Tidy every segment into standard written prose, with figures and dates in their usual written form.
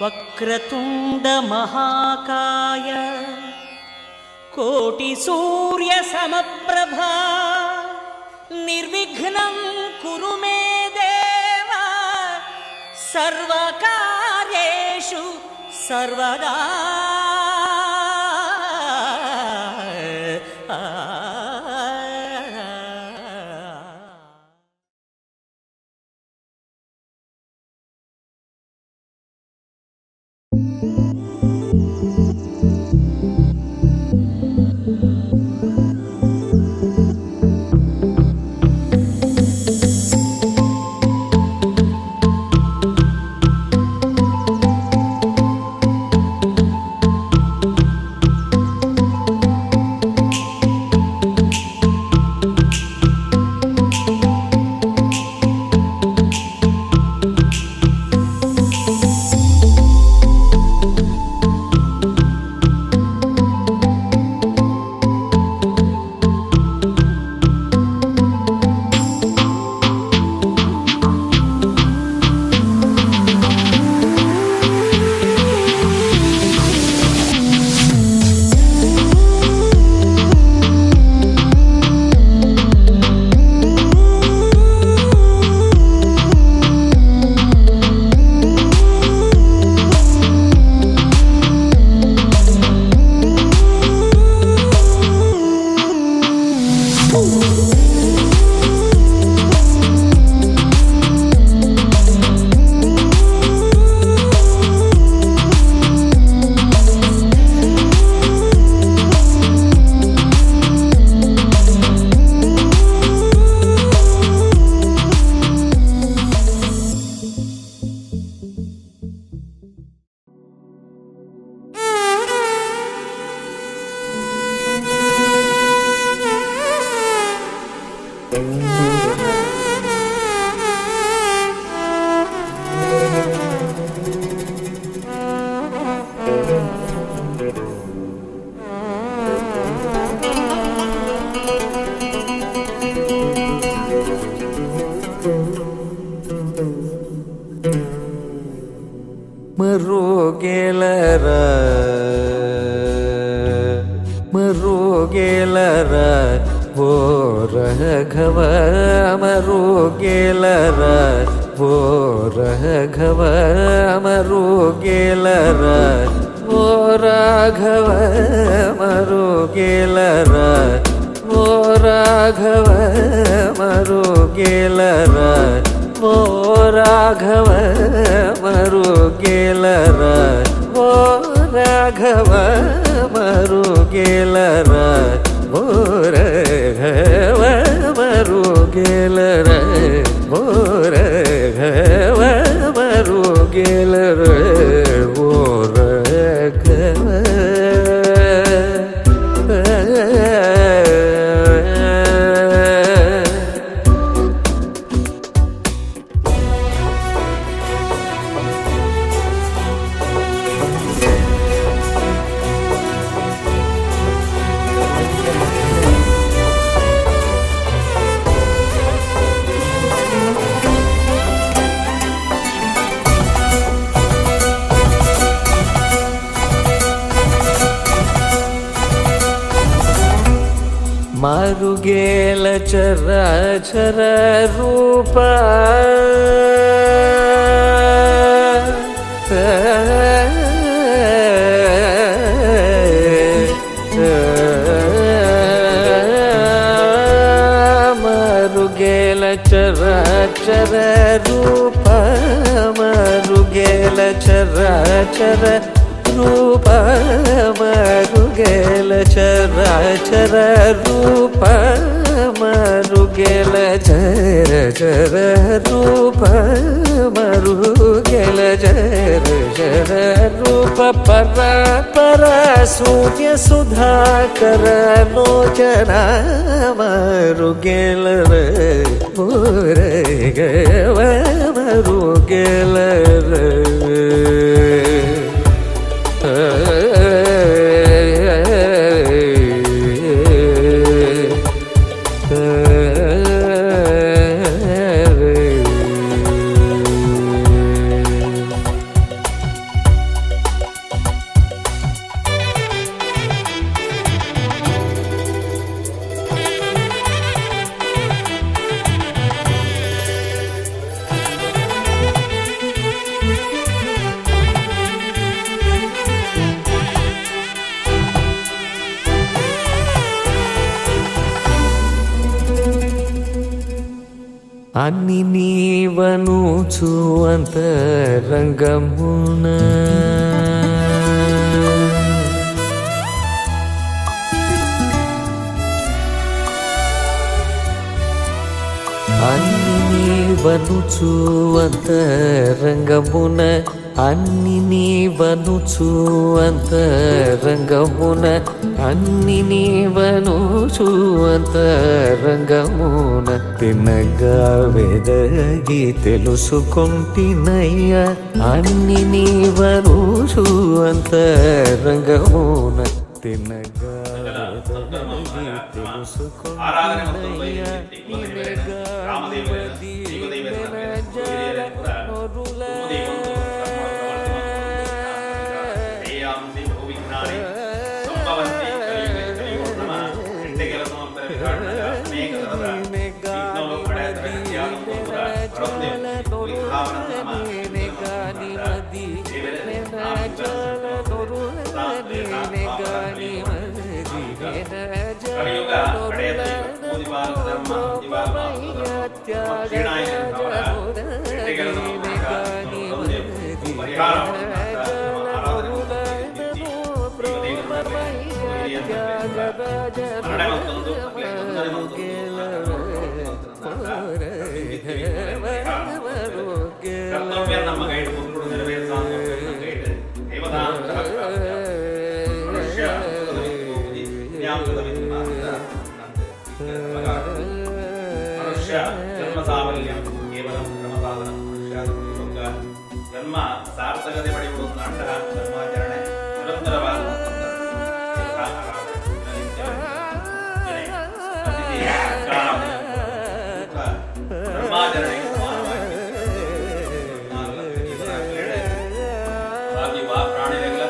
वक्रतुंड महाकाय कोटि सूर्य समप्रभा निर्विघ्नं कुरु मे देव सर्वकार्येषु सर्वदा। ಮರುಗೆಲರ ಓ ರಾಘವ ಮರುಗೆಲರ ಓ ರಾಘವ ಮರುಗೆಲರ ಓ ರಾಘವ ಮರುಗೆಲರ ಓ ರಾಘವ ಮರುಗೆಲರ ಓ ರಾಘವ ಮರುಗೆಲರ ಓ ರಾಘವ ಮರುಗೆಲರ ಓ ರಾಘವ ಮರುಗೆಲರ ಓ ರಾಘವ ಮರುಗೆಲರ ಓ ರಾಘವ ಮಾರುಗೇಲ ಚರಾಚರ ರೂಪ ಮಾರುಗೇಲ ಚರಾಚರ ರೂಪ ಮಾರುಗೇಲ ಚರಾಚರ ರೂಪ ಮರುಗೆಲ ಚರಾಚರ ರೂಪ ಮರುಗೆಲ ಚರ ಚರ ರೂಪ ಮರುಗೆಲ ಚರ ಚರ ರೂಪ ಪರ ಪರ ಸೂರ್ಯ ಸುಧಾಕರ ಲೋಚನ ಮರುಗೆಲ ಮುರಗವ ಮರುಗೆಲ అన్ని నీవనుచు అంతరంగమున అన్ని నీవనుచు అంతరంగమున అన్ని నీవనుచు అంతరంగమున అన్ని నీవనుచు అంతరంగమున తిన్నగా వెదగి తెలుసుకొంటినయ్య అన్ని నీవనుచు అంతరంగమున తిన్నగా వెదగి తెలుసుకొంటినయ్య ಜನ್ಮ ಸಾರ್ಥಕತೆ ಪಡೆಯುವುದು ಅಂತಹ ಧರ್ಮಾಚರಣೆ ನಿರಂತರವಾದ ಧರ್ಮಾಚರಣೆ ಪ್ರಾಣಿಗಳ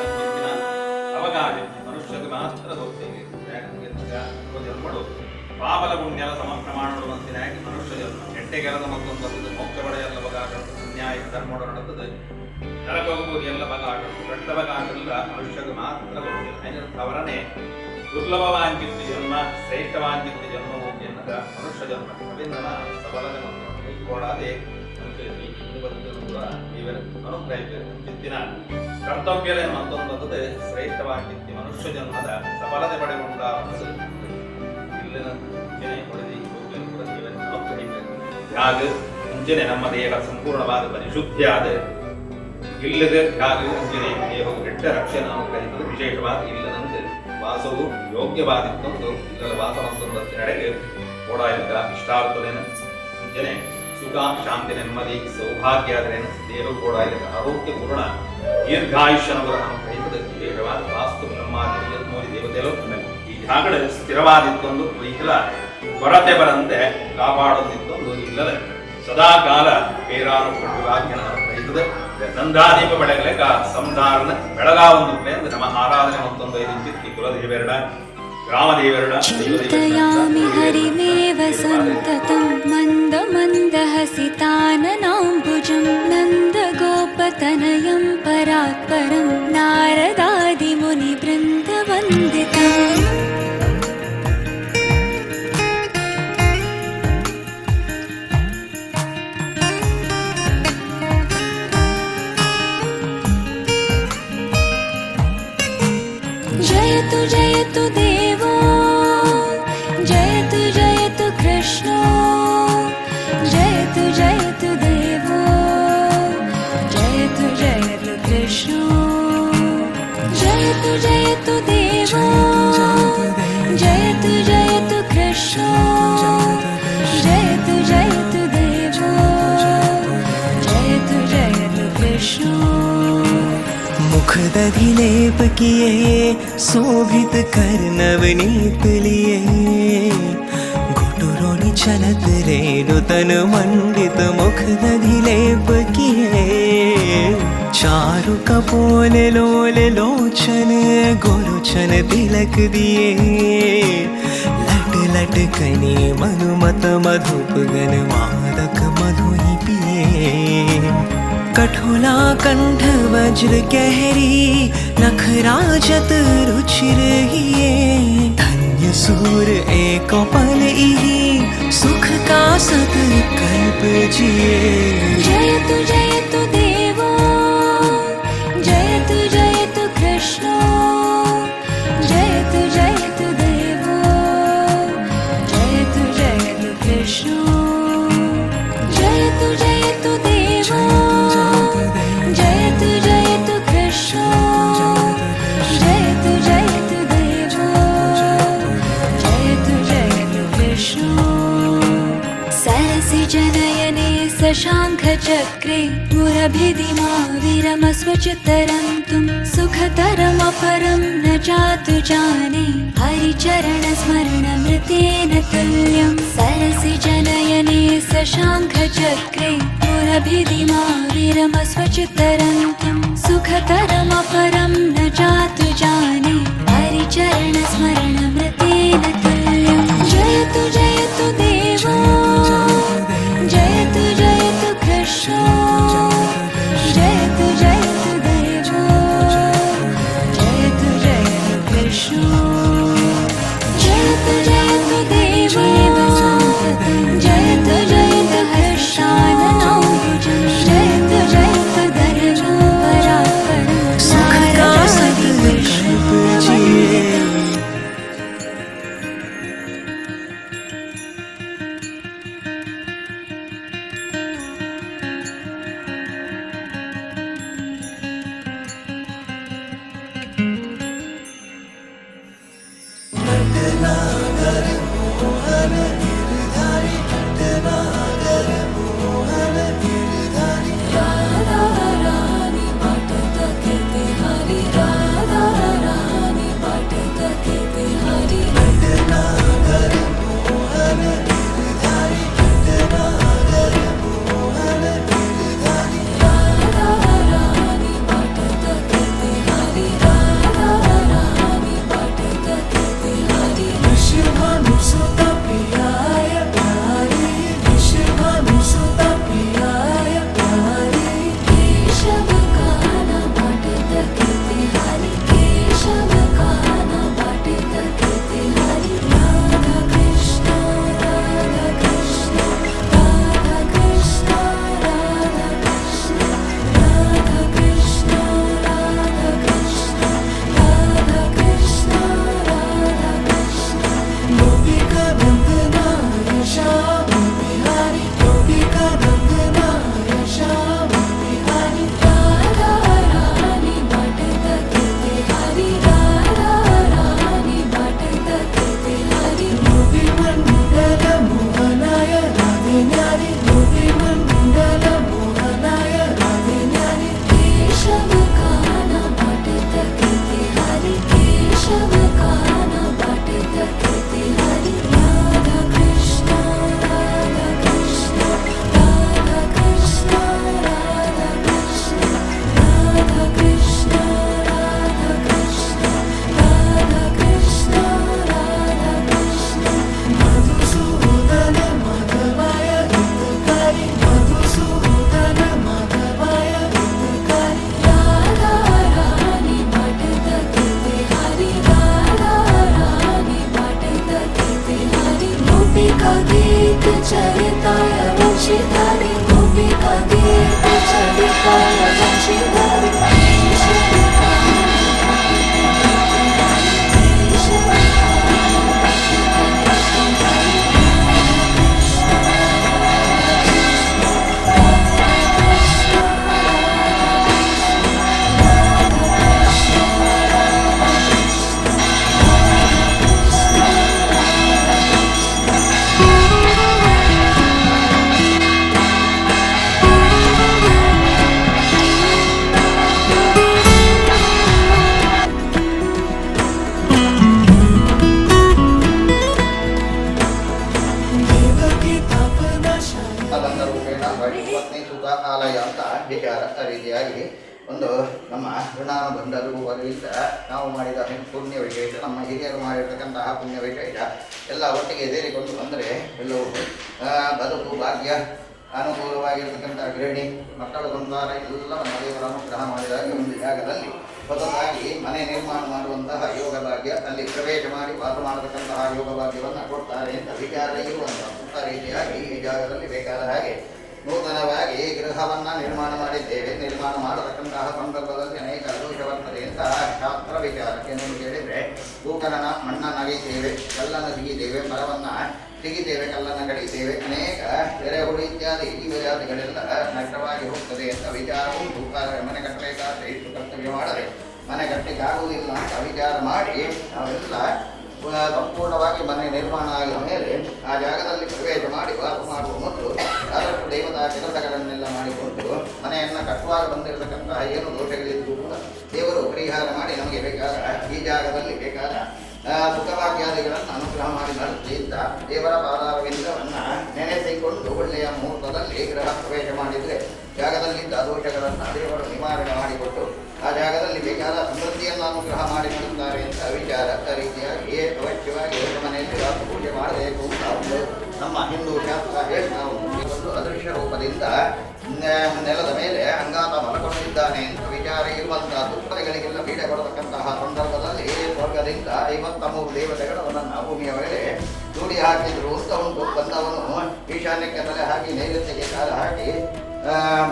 ಅವಕಾಶ ಮನುಷ್ಯಕ್ಕೆ ಮಾತ್ರ ಹೋಗ್ತೇವೆ ಜನ್ಮಡು ಪಾಪಲ ಪುಣ್ಯದ ಸಮ ಪ್ರಮಾಣಗಳು ಮಂತಿನಾಗಿ ಮನುಷ್ಯ ಜನ್ಮ ಹೆಟ್ಟೆಗೆಲದ ಮತ್ತೊಂದು ಬರ್ತದೆ ಮೋಕ್ಷ ಪಡೆಯಲ್ಲ ಬಗಾಟ ನ್ಯಾಯ ಧರ್ಮೋಡ ನಡೆತದೆ ನರಕ ಹೋಗುವುದು ಎಲ್ಲ ಬಗಾಟ ರಕ್ತ ಬಗಾಟಲ್ಲ ಮನುಷ್ಯಕ್ಕೆ ಮಾತ್ರ ಹೋಗ್ತಿಲ್ಲ അതിനർത്ഥ ಅವರನ್ನೇ ದುರ್ಲಭವಾಂಚಿತ್ತು ಜನ್ಮ ಶ್ರೇಷ್ಠವಾಂಚಿತ್ತು ಜನ್ಮ ಹೋಗಿ ಎನ್ನದ ಮನುಷ್ಯ ಜನ್ಮ ಅಭಿಂದನ ಸಬಲ ಜನ್ಮ ಕೂಡಾದೆ ಕೂಡ ಇವರ ಅನುಗ್ರಹ ಚಿತ್ತಿನ ಕರ್ತವ್ಯದ ಮತ್ತೊಂದು ಬರ್ತದೆ ಶ್ರೇಷ್ಠವಾಗಿತ್ತು ಮನುಷ್ಯ ಜನ್ಮದ ಸಫಲತೆ ಪಡೆದುಕೊಂಡ ಇಲ್ಲಿನ ಮುಂಚೆನೆ ಹೊಡೆದಿ ತ್ಯಾಗ ಮುಂಚೆನೆ ನಮ್ಮ ದೇಹ ಸಂಪೂರ್ಣವಾದ ಪರಿಶುದ್ಧಿಯಾದ ಇಲ್ಲದ ತ್ಯಾಗ ಮುಂಚೆನೆ ದೇಹವು ಕೆಟ್ಟ ರಕ್ಷಣೆ ಅನುಗ್ರಹಿಸಿದ ವಿಶೇಷವಾದ ಇಲ್ಲದಂತೆ ವಾಸವು ಯೋಗ್ಯವಾದಿತ್ತೊಂದು ಇಲ್ಲದ ವಾಸವಂತೊಂದು ನಡೆಗೆ ಓಡಾಯಿದ ಇಷ್ಟಾರ್ಥನೇನು ಮುಂಚೆನೆ ಸುಖ ಶಾಂತಿ ನೆಮ್ಮದಿ ಸೌಭಾಗ್ಯಾದರೇನು ದೇಹ ಓಡಾಯಿದ ಆರೋಗ್ಯ ಪೂರ್ಣ ದೀರ್ಘಾಯುಷ್ಯನವರ ಅನುಗ್ರಹಿಸಿದ ವಿಶೇಷವಾದ ವಾಸ್ತು ಬ್ರಹ್ಮಾದಿ ನೋಡಿ ದೇವತೆಗಳು ಈ ಜಾಗಡ ಸ್ಥಿರವಾದಿತ್ತೊಂದು ವೈಕಲ ಕೊರತೆ ಬರಂತೆ ಕಾಪಾಡೋದಿತ್ತೊಂದು ಇಲ್ಲದೆ ಸದಾಕಾಲ ಬೇರಾನುಕೂಲವಾಗ್ಯನ ರಹಿತದೆ ನಂದಾದೀಪ ಬೆಳಗಲೆಗ ಸಂಸಾರನ ಬೆಳಗಾವೊಂದು ಎಂದು ನಮ್ಮ ಆರಾಧನೆ ಮತ್ತೊಂದು ಐದು ಚಿತ್ತಿ ಕುಲದೇವೆರಡ ಗ್ರಾಮದೇವೆರಡ ಚಿಂತಯಾಮಿ ಹರಿಮೇವ ಸಂತತಂ ಮಂದ ಮಂದ ಹಸಿತಾನನಾಂಬುಜಂ ನಂದ ಗೋಪತನಯಂ ಪರಾತ್ಪರಂ ನಾರದಾದಿ ಮುನಿ ಬೃಂದ ವಂದಿತಂ जयतु जयतु देवो जयतु जयतु कृष्णो जयतु जयतु देवो जयतु जयतु कृष्णो जयतु जयतु देवो जयतु जयतु कृष्णो जयतु जयतु देवो जयतु जयतु कृष्णो मुखदधिलेप किए शोभित कर नवनीत लिए घुटुरोनि चलत रेणु तन मंडित मुखदधिलेप किए चारु कपोल लोल लोचन गोलोचन तिलक दिए लट लट कनी मनुमत मधुप गन मादक मधु ही पिए कठोला कंठ वज्र कहरी नखराजत रुचिर हिये धन्य सूर एक पल इहि सुख का सत कल्प कल्प जिए। जयतु देवो जयतु कृष्णो जयतु देवो जयतु कृष्णो जयतु देवो जयतु कृष्णो जयतु देवो जयतु कृष्णो। सरसि जनयने शशाङ्खचक्रे मुरभिधिमा वीरमस्वचित्तरन्तुं सुखतरमपरं न चातु जाने हरिचरणस्मरणमृतेन तुल्यं। सरसि जनयने शशाङ्खचक्रे मुरभिधिमा वीरमस्वचित्तरन्तुं सुखतरमपरं न चातु जाने हरिचरणस्मरणमृतेन तुल्यं। जयतु देवो जयतु कृष्णो जयतु देवो जयतु कृष्णो जयतु देवो जयतु कृष्णाननाम्बुजं जयतु धरणं परात्परं नारायणं कृष्णो। ರೀತಿಯಾಗಿ ಒಂದು ನಮ್ಮ ಋಣಾನುಬಂಧರು ವರಿಂದ ನಾವು ಮಾಡಿದ ಪುಣ್ಯ ವಿಶೇಷ, ನಮ್ಮ ಹಿರಿಯರು ಮಾಡಿರ್ತಕ್ಕಂತಹ ಪುಣ್ಯ ವಿಶೇಷ ಎಲ್ಲ ಒಟ್ಟಿಗೆ ಸೇರಿಕೊಂಡು ಬಂದರೆ ಎಲ್ಲವೂ ಬದುಕು ಭಾಗ್ಯ ಅನುಕೂಲವಾಗಿರ್ತಕ್ಕಂಥ ಗೃಹಿಣಿ ಮಕ್ಕಳ ಸಂಸಾರ ಎಲ್ಲವನ್ನು ದೇವರ ಅನುಗ್ರಹ ಮಾಡಿದಾಗ ಒಂದು ಜಾಗದಲ್ಲಿ ಹೊಸದಾಗಿ ಮನೆ ನಿರ್ಮಾಣ ಮಾಡುವಂತಹ ಯೋಗ ಭಾಗ್ಯ, ಅಲ್ಲಿ ಪ್ರವೇಶ ಮಾಡಿ ವಾಸ ಮಾಡತಕ್ಕಂತಹ ಯೋಗ ಭಾಗ್ಯವನ್ನು ಕೊಡ್ತಾರೆ ಅಂತ ವಿಚಾರ ಇರುವಂತಹ ರೀತಿಯಾಗಿ ಈ ಜಾಗದಲ್ಲಿ ಬೇಕಾದ ಹಾಗೆ ನೂತನವಾಗಿ ಗೃಹವನ್ನು ನಿರ್ಮಾಣ ಮಾಡಿದ್ದೇವೆ. ನಿರ್ಮಾಣ ಮಾಡತಕ್ಕಂತಹ ಸಂದರ್ಭದಲ್ಲಿ ಅನೇಕ ದೋಷ ಬರ್ತದೆ ಅಂತ ಶಾಸ್ತ್ರ ವಿಚಾರಕ್ಕೆ ನೀವು ಕೇಳಿದರೆ ತೂಕನ ಮಣ್ಣನ್ನಾಗಿದ್ದೇವೆ, ಕಲ್ಲನ್ನು ಸಿಗಿದ್ದೇವೆ, ಮರವನ್ನು ಸಿಗಿದ್ದೇವೆ, ಕಲ್ಲನ್ನು ಕಡಿತೇವೆ, ಅನೇಕ ಎರೆಹುಳು ಇತ್ಯಾದಿ ಜೀವಜಾತಿಗಳೆಲ್ಲ ನಷ್ಟವಾಗಿ ಹೋಗ್ತದೆ ಅಂತ ವಿಚಾರ ಉಂಟು. ಮನೆ ಕಟ್ಟಬೇಕಾದ್ರೆ ಇಷ್ಟು ಕರ್ತವ್ಯ ಮಾಡದೆ ಮನೆ ಕಟ್ಟಲಿಕ್ಕೆ ಆಗುವುದಿಲ್ಲ ಅಂತ ವಿಚಾರ ಮಾಡಿ ನಾವೆಲ್ಲ ಸಂಪೂರ್ಣವಾಗಿ ಮನೆ ನಿರ್ಮಾಣ ಆಗಿದ ಮೇಲೆ ಆ ಜಾಗದಲ್ಲಿ ಪ್ರವೇಶ ಮಾಡಿ ವಾಸ ಮಾಡುವ ಮೊದಲು ಆದಷ್ಟು ದೇವತಾ ಕೆಲಸಗಳನ್ನೆಲ್ಲ ಮಾಡಿಕೊಂಡು ಮನೆಯನ್ನು ಕಟ್ಟುವಾಗ ಬಂದಿರತಕ್ಕಂತಹ ಏನು ದೋಷಗಳಿದ್ದು ಕೂಡ ದೇವರು ಪರಿಹಾರ ಮಾಡಿ ನಮಗೆ ಬೇಕಾದ ಈ ಜಾಗದಲ್ಲಿ ಬೇಕಾದ ಸುಖಭಾಗ್ಯಾದಿಗಳನ್ನು ಅನುಗ್ರಹ ಮಾಡಿ ನಡೆಸಿ ಅಂತ ದೇವರ ಪಾದಾರವಿಂದವನ್ನು ನೆನೆಸಿಕೊಂಡು ಒಳ್ಳೆಯ ಮುಹೂರ್ತದಲ್ಲಿ ಗೃಹ ಪ್ರವೇಶ ಮಾಡಿದರೆ ಜಾಗದಲ್ಲಿದ್ದ ದೋಷಗಳನ್ನು ದೇವರು ನಿವಾರಣೆ ಮಾಡಿಕೊಟ್ಟು ಆ ಜಾಗದಲ್ಲಿ ಬೇಕಾದ ಸಮೃದ್ಧಿಯನ್ನು ಅನುಗ್ರಹ ಮಾಡಿ ಮಾಡುತ್ತಾರೆ ಅಂತ ವಿಚಾರ. ರೀತಿಯಾಗಿ ಅವಶ್ಯವಾಗಿ ಮನೆಯಲ್ಲಿ ರಾತ್ರಿ ಪೂಜೆ ಮಾಡಬೇಕು ಅಂತ ಒಂದು ನಮ್ಮ ಹಿಂದೂ ಶಾಸ್ತ್ರ ಹೇಳಿ ನಾವು ಒಂದು ಅದೃಶ್ಯ ರೂಪದಿಂದ ನೆಲದ ಮೇಲೆ ಅಂಗಾತ ಮಲಕೊಂಡಿದ್ದಾನೆ ಅಂತ ವಿಚಾರ ಇರುವಂತಹ ದುಃಖಗಳಿಗೆಲ್ಲ ಪೀಡೆ ಕೊಡತಕ್ಕಂತಹ ಸಂದರ್ಭದಲ್ಲಿ ಸ್ವರ್ಗದಿಂದ 53 ದೇವತೆಗಳು ಭೂಮಿಯ ಮೇಲೆ ದೂಡಿ ಹಾಕಿದ್ರು ಅಂತ ಉಂಟು. ಬಂದವನು ಈಶಾನ್ಯಕ್ಕೆ ತಲೆ ಹಾಕಿ ನೈಋತ್ಯಕ್ಕೆ ಕಾಲ ಹಾಕಿ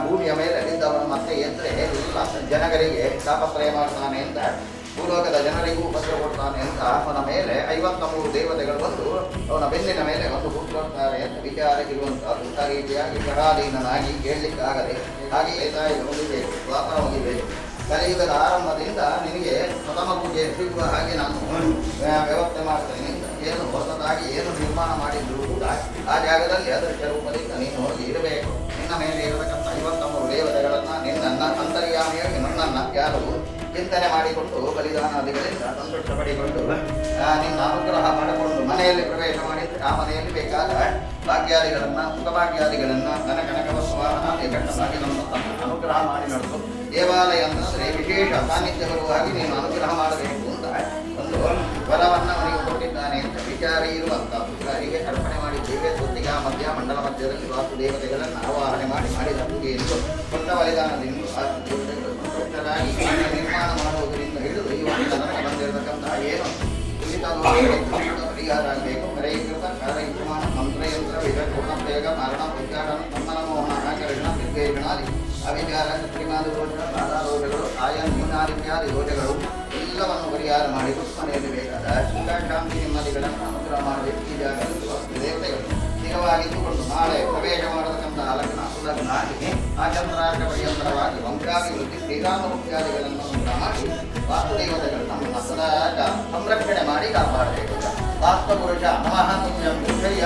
ಭೂಮಿಯ ಮೇಲೆ ನಿಂತವನು ಮತ್ತೆ ಎದ್ರೆ ಎಲ್ಲ ಜನಗಳಿಗೆ ತಾಪತ್ರಯ ಮಾಡ್ತಾನೆ ಅಂತ, ಭೂಲೋಕದ ಜನರಿಗೂ ಪತ್ರ ಕೊಡ್ತಾನೆ ಅಂತ ಅವನ ಮೇಲೆ 53 ದೇವತೆಗಳು ಬಂದು ಅವನ ಬೆನ್ನಿನ ಮೇಲೆ ಒಂದು ಕೂತ್ಕೊಳ್ತಾರೆ ಅಂತ ವಿಚಾರ ಇರುವಂತಹದ್ದು. ಆ ರೀತಿಯಾಗಿ ಪರಾಧೀನನಾಗಿ ಕೇಳಲಿಕ್ಕಾಗದೆ ಹಾಗೆ ಮುಗಿಬೇಕು, ದ್ವಾಪರ ಮುಗಿಬೇಕು. ಕಲಿಯುಗದ ಆರಂಭದಿಂದ ನಿನಗೆ ಪ್ರಥಮ ಪೂಜೆ ಸಿಗುವ ಹಾಗೆ ನಾನು ವ್ಯವಸ್ಥೆ ಮಾಡ್ತೇನೆ ಅಂತ ಏನು ಹೊಸದಾಗಿ ಏನು ನಿರ್ಮಾಣ ಮಾಡಿದ್ರು ಕೂಡ ಆ ಜಾಗದಲ್ಲಿ ಅದೃಶ್ಯ ರೂಪದಿಂದ ನೀನು ಹೋಗಿ ಇರಬೇಕು. ನಿನ್ನ ಮೇಲೆ ಇರತಕ್ಕಂಥ 53 ದೇವತೆಗಳನ್ನು ನಿನ್ನನ್ನು ಅಂತರ್ಯಾಮಿಯಾಗಿ ನನ್ನನ್ನು ಯಾರು ಚಿಂತನೆ ಮಾಡಿಕೊಂಡು ಬಲಿದಾನಾದಿಗಳಿಂದ ಸಂತುಷ್ಟ ಪಡಿಕೊಂಡು ನಿನ್ನ ಅನುಗ್ರಹ ಮಾಡಿಕೊಂಡು ಮನೆಯಲ್ಲಿ ಪ್ರವೇಶ ಮಾಡಿದರೆ ಆ ಮನೆಯಲ್ಲಿ ಬೇಕಾದ ಭಾಗ್ಯಾದಿಗಳನ್ನು ಸುಖಭಾಗ್ಯಾದಿಗಳನ್ನು ಕನಕ ವಸ್ತುವಾಹನಾದಿ ಘಟ್ಟವಾಗಿ ನಮ್ಮ ಅನುಗ್ರಹ ಮಾಡಿ ನಡೆದು ದೇವಾಲಯ ಅಂತಂದರೆ ವಿಶೇಷ ಸಾನ್ನಿಧ್ಯ ಬರುವಾಗಿ ನೀನು ಅನುಗ್ರಹ ಮಾಡಬೇಕು ಅಂತ ಒಂದು ವರವನ್ನು ಅವನಿಗೆ ಕೊಟ್ಟಿದ್ದಾನೆ ಅಂತ ವಿಚಾರ ಇರುವಂಥದ್ದು. ಹೀಗೆ ಅರ್ಪಣೆ ಮಾಡಿದ್ದೇವೆ. ಸೊತ್ತಿಗ ಮಧ್ಯ ಮಂಡಲ ಮಧ್ಯದಲ್ಲಿ ವಾಸುದೇವತೆಗಳನ್ನು ಆವಾಹನೆ ಮಾಡಿದ ಪೂಜೆಯನ್ನು ಕೊಟ್ಟ ಬಲಿದಾನದಿಂದ ವಾಸುದೇವತೆಗಳು ಸಂತುಷ್ಟರಾಗಿ ನಿರ್ಮಾಣ ಮಾಡುವುದರಿಂದ ಹಿಡಿದು ಈ ಒಂದು ಬಂದಿರತಕ್ಕಂತಹ ಏನು ಪರಿಹಾರ ಆಗಬೇಕು. ಕರೈಕೃತ ಕರೈಕ್ರಮಣ ಮಂತ್ರಯಂತ್ರ ವಿಧ ಪೂರ್ಣಪ್ರಯೋಗ ಮರಣ ಉಚ್ಚಾರಣ ತಮ್ಮನ ಮೋಹನ ಕರುಣ ನಿರ್ವೇಶನಾದಿ ಅವಿಚಾರ ಶ್ರೀಮಾದ ದೋಷ ಬಾಧಾ ದೋಷಗಳು ಆಯಾ ನ್ಯೂನಾದಿತ್ಯಾದಿ ದೋಷಗಳು ಎಲ್ಲವನ್ನು ಪರಿಹಾರ ಮಾಡಿ ಮನೆಯಲ್ಲಿ ಬೇಕಾದ ಸುಖಶಾಂತಿ ನೆಮ್ಮದಿಗಳನ್ನು ಅನುಗ್ರಹ ಮಾಡಬೇಕು. ಈ ಜಾಗದಲ್ಲಿ ದೇವತೆಗಳು ಸ್ಥಿರವಾಗಿದ್ದುಕೊಂಡು ನಾಳೆ ಪ್ರವೇಶ ಮಾಡತಕ್ಕಂತಹ ಲಗ್ನ ಸುಲಗ್ನ ಆಗಿ ಆ ಚಂದ್ರಾರ್ಕ ಪರ್ಯಂತರವಾಗಿ ವಂಶಾಭಿವೃದ್ಧಿ ಶ್ರೀರಾಮ ಮುಖ್ಯಾದಿಗಳನ್ನು ಅನುಗ್ರಹ ಮಾಡಿ ವಾಸುದೇವತೆಗಳು ನಮ್ಮ ಸದಾ ಸಂರಕ್ಷಣೆ ಮಾಡಿ ಕಾಪಾಡಬೇಕು. ವಾಸ್ತುಪುರುಷ ನಮಃ ತುಭ್ಯಂ ಪುರುಷಯ್ಯ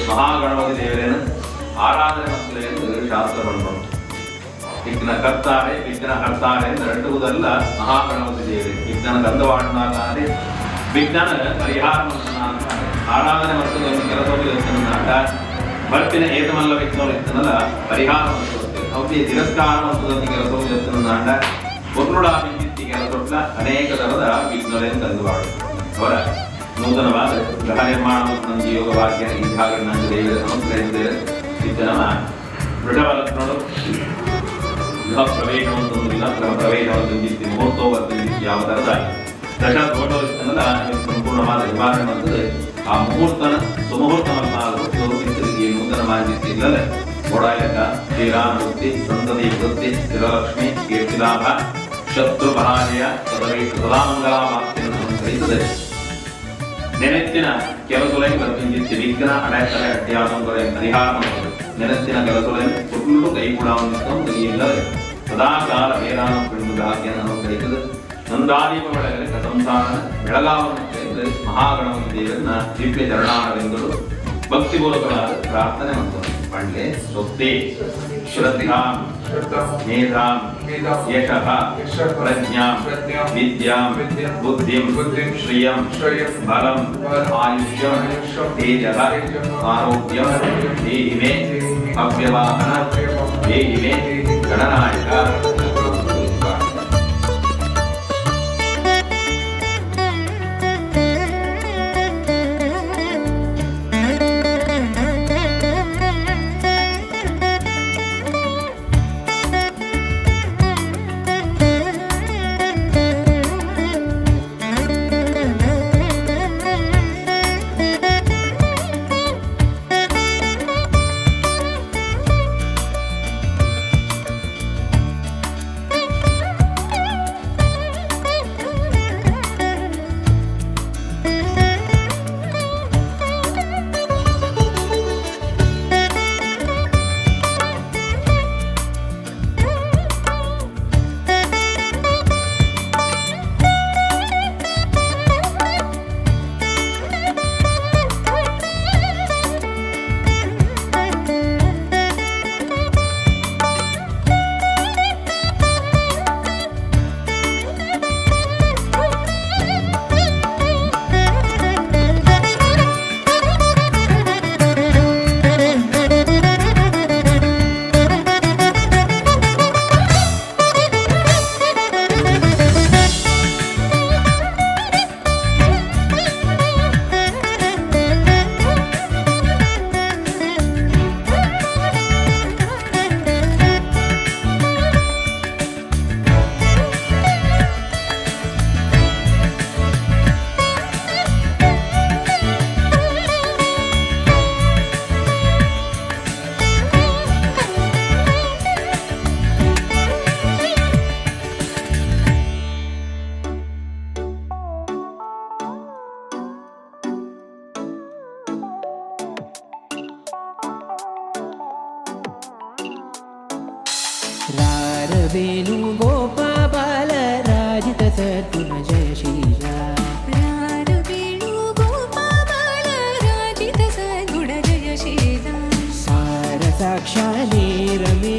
ಮಹಾಗಣಪತಿ ದೇವರನ್ನು ಆರಾಧನೆ ಮಾಡ್ತಾರೆ ಎಂದು ಶಾಸ್ತ್ರ ಬಂತು. ವಿಘ್ನ ಕರ್ತಾರೆ ವಿಘ್ನ ಹರ್ತಾರೆ ಎಂದು ಎರಡುವುದಲ್ಲ ಮಹಾಗಣಪತಿ ದೇವರೇ. ವಿಘ್ನ ಗಂಧವಾಡನಾದರೆ ವಿಘ್ನ ಪರಿಹಾರ ಆರಾಧನೆ ಮಾಡ್ತದೆ ಕೆಲಸ ಬರ್ತಿನ ಏತಮಲ್ಲ ವಿಘ್ನಗಳು ಇರ್ತನಲ್ಲ ಪರಿಹಾರ ಮಾಡ್ತದೆ ಅವರಿಗೆ ತಿರಸ್ಕಾರ ಮಾಡ್ತದೆ ಕೆಲಸ ನಾಡ ಒರುಳ ಬಿಂದಿತ್ತಿ ಕೆಲಸ ಅನೇಕ ತರದ ವಿಘ್ನಗಳನ್ನು ಗಂಧವಾಡು ಅವರ ನೂತನವಾದ ಗೃಹ ನಿರ್ಮಾಣ ನಂದು ಯೋಗ ಭಾಗ್ಯ ಈ ಭಾಗ ನಂದು ದೇವರ ಸಮಸ್ಯೆ ಸಿದ್ಧನವ ವೃಷಭಲಗ್ನಗಳು ಗೃಹ ಪ್ರವೇಶ ಅಂತಂದಿಲ್ಲ ಗೃಹ ಪ್ರವೇಶ ಬಂದಿತ್ತು ಮುಹೂರ್ತೋ ಬಂದಿತ್ತು ಯಾವ ಥರದ ದಶ ದೊಡ್ಡ ಇರ್ತನಲ್ಲ ಸಂಪೂರ್ಣವಾದ ನಿವಾರಣೆ ಮಾಡ್ತದೆ ಆ ಮುಹೂರ್ತನ ಸುಮುಹೂರ್ತವನ್ನು ನೂತನವಾಗಿತ್ತಿಲ್ಲದೆ ಓಡಾಯಕ ಶ್ರೀರಾಮವೃತ್ತಿ ಸಂತತಿ ವೃತ್ತಿ ಸ್ಥಿರಲಕ್ಷ್ಮಿ ಕೀರ್ತಿಲಾಭ ಶತ್ರು ಪರಾಜಯ ಸದಾಮಂಗಲಾಭಾಕ್ತಿಯನ್ನು ಅನುಸರಿಸದೆ ನೆನೆತ್ತಿನ ಕೆಲಸೊಳಗೆ ಬರ್ತಿದ್ದಿತ್ತು ವಿಘ್ನ ಅಡೆತಡೆ ಅಡ್ಯಾಸಂಗೊಳೆ ಪರಿಹಾರ ಮಾಡುವುದು ನೆನೆತ್ತಿನ ಕೆಲಸೊಳಗೆ ಸುಳ್ಳು ಕೈಗೂಡವನ್ನು ಇಲ್ಲದೆ ಸದಾಕಾಲ ವೇದಾನ ಪಿಂಡು ಭಾಗ್ಯನ ಅನುಸರಿಸದೆ ನಂದಾದೀಪ ಬೆಳಗಲಿ ಸಂಸಾರ ಬೆಳಗಾವನ್ನು ಮಹಾಗಣಪತಿ ದೇವರನ್ನ ದಿವ್ಯ ಚರಣಾರವಿಂದಗಳು ಭಕ್ತಿಪೂರ್ವಕವಾದ ಪ್ರಾರ್ಥನೆ ಮಾಡ್ತಾರೆ. ಪಂಡೆ ಸ್ವಸ್ತಿ ಶ್ರದ್ಧಾಂ ಮೇಧಾಂ ಯಶಃ ಪ್ರಜ್ಞಾಂ ವಿದ್ಯಾಂ ಬುದ್ಧಿಂ ಶ್ರಿಯಂ ಬಲಂ ಆಯುಷ್ಯಂ ತೇಜಃ ಆರೋಗ್ಯಂ ದೇಹಿ ಮೇ ಅವ್ಯವಾಹನ ದೇಹಿ ಮೇ ಗಣನಾಯಕ. वेणुगोपाल राजित सद्गुण जय शीला रार वेणुगोपाल राजित सद्गुण जय शीला सार साक्षानेर मे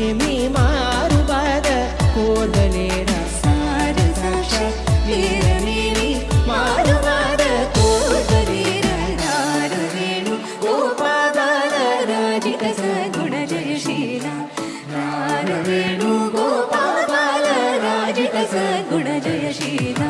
मारुबाद कोदलेरा सार साक्षात वीरमेवी मारुवाद कोदलेरा रार वेणुगोपाल राजित सद्गुण जय शीला रार वेणुगोपाल राजित सद्गुण जय शीला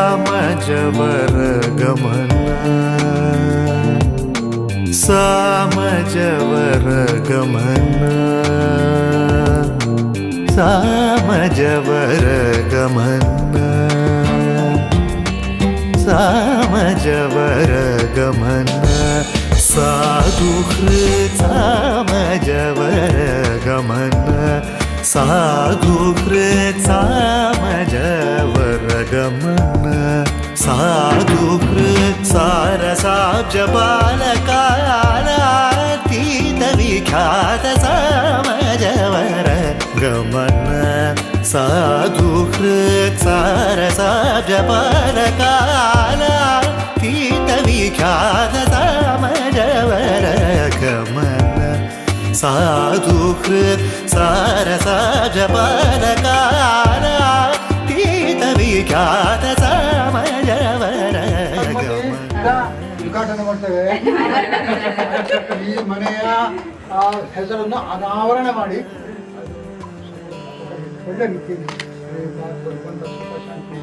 सामजवर गमन सामजवर गमन सामजवर गमन सामजवर गमन साधुहृत् सामजवर गमन साधुहृत् सामजवर गमन साधुहृत् सारसाब्जपालकालातीत विख्यात सामजवर गमन साधुहृत् सारसाब्जपालकालातीत विख्यात सामजवर गमन साधुहृत् सारसाब्जपालकालातीत विख्याತ ಸಾಮಜವರ ಉದ್ಘಾಟನೆ ಮಾಡ್ತೇವೆ. ಈ ಮನೆಯ ಹೆಸರನ್ನು ಅನಾವರಣ ಮಾಡಿ ಒಳ್ಳೆ ರೀತಿಯಲ್ಲಿ ಬಂದ ಸುಖ ಶಾಂತಿ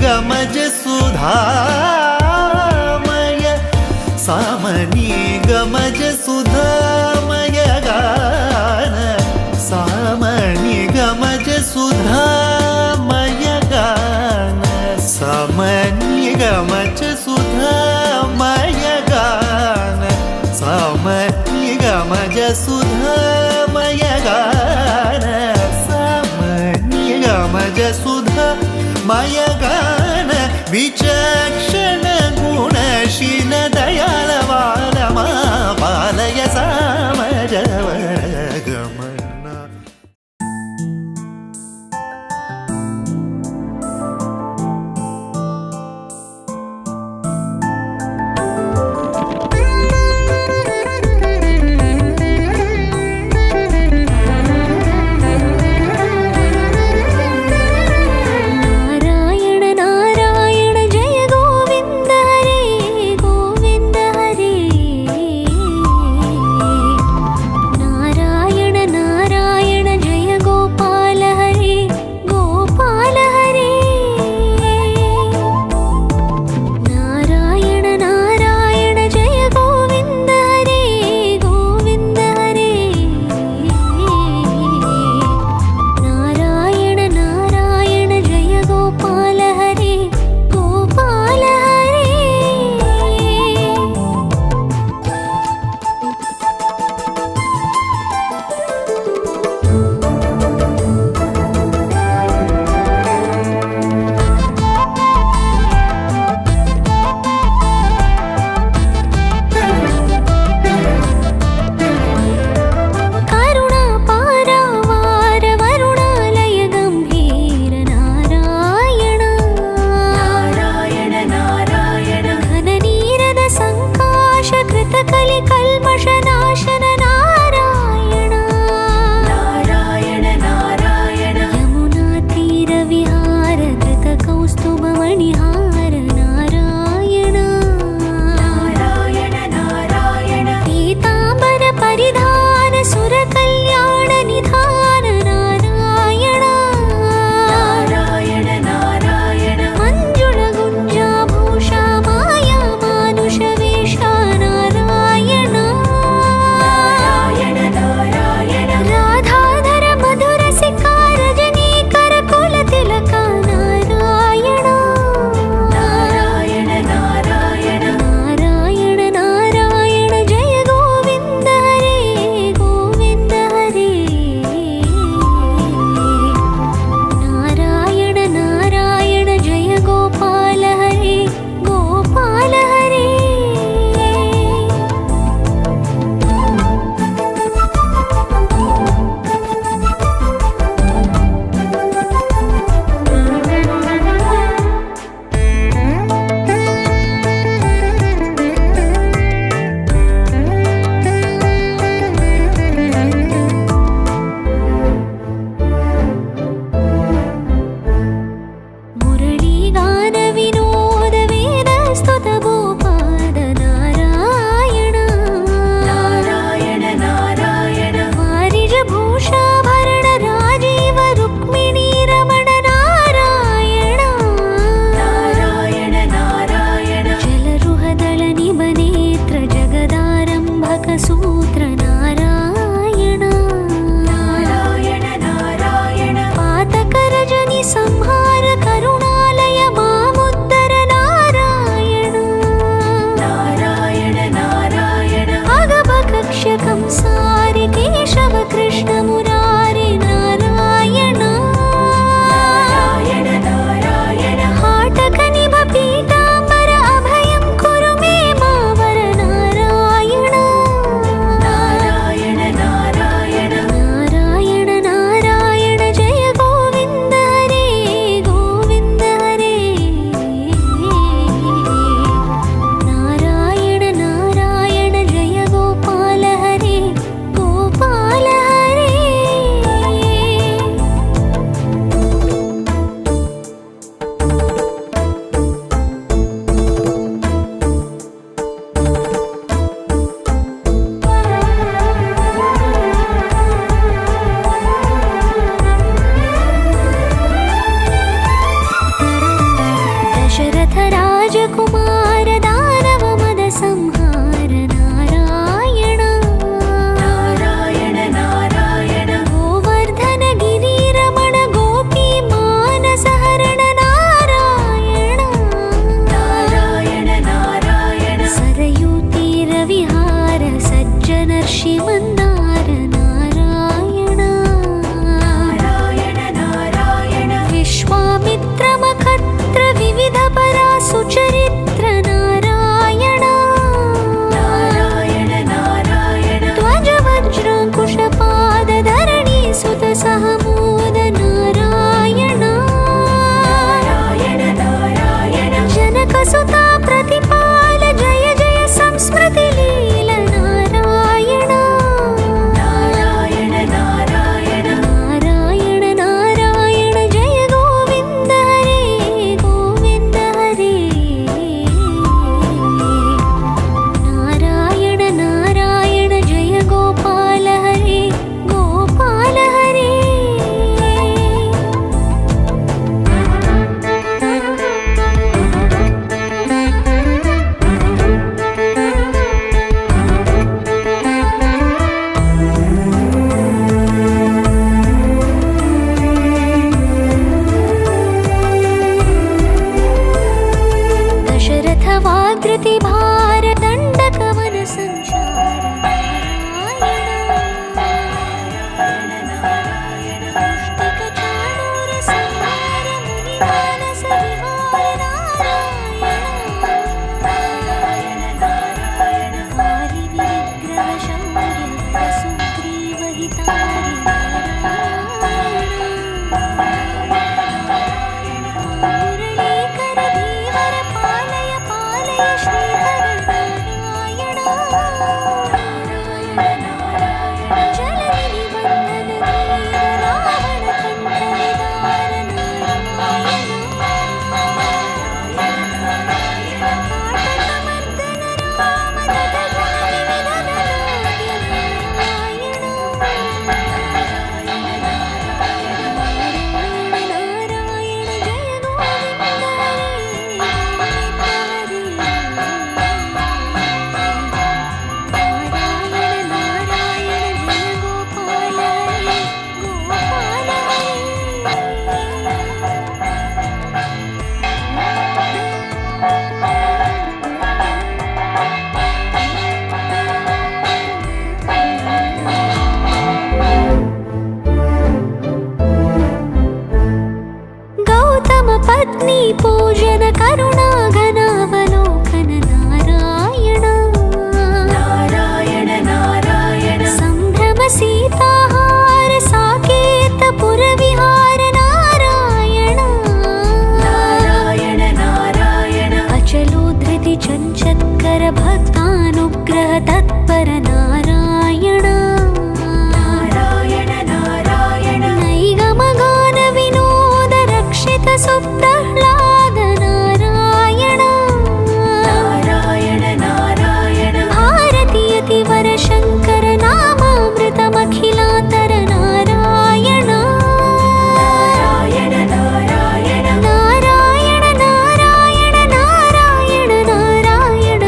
गमज सुधामय सामनी गमज सुधामय गान सामनी गमज सुधामय गान सामनी गमज सुधामय गान सामनी गमज सुधामय गान सामनी गमज सुधामय गान विचक्षण गुणशील दयाल बालमा पालय सामजवर गमना नारायण नारायण जय दशरथ राजकुमार दानव मद संहार नारायण नारायण नारायण गोवर्धन गिरिरमण गोपी मानस हरण नारायण नारायण नारायण सरयू तीर विहार सज्जनर्षि मंदार नारायण नारायण नारायण विश्वामित्र मखत्र विविध परा सुचरित्र नारायण नारायण नारायण ध्वज वज्र कुश पाद धरणी सुत सहमोद नारायण नारायण नारायण जनक सुता प्रतिपाल जय जय संस्मृति लील नारायण नारायण नारायण नारायण नारायण जय गोविंद हरे गोविंद हरे नारायण नारायण जय गोपाल हरे गोपाल हरे दशरथ वाग्रति भार दंडक वन संचार नारायण नारायण पुष्टिक चाणूर संहार मुनि मानस विहार नारायण नारायण वारि विग्रह शौर्य सुग्रीव हितारि मुरलीकर धीवर पालय पालय श्रीधर नारायण नारायण नारायण जलनिधि बंधन वीर रावण कंठ विदार नारायण काटकमर्दन राम ददघन विविधन नाट्य नारायण नारायण जय गोविंद नारायण नारायण जय गोपाल हरे गोपाल गौतम पत्नी पूजन करुणा घनावलोकन नारायण नारायण नारायण संभ्रम सीताहार साकेत पुर विहार नारायण नारायण नारायण अचलो धृति चंचत्कर भक्तानुग्रह तत्पर नारायण नारायण नारायण नैगम गान विनोद रक्षित सुप्रह्लाद नारायण नारायण नारायण भारती अतिवर शंकर नामामृतमखिलातर नारायण नारायण नारायण नारायण नारायण नारायण नारायण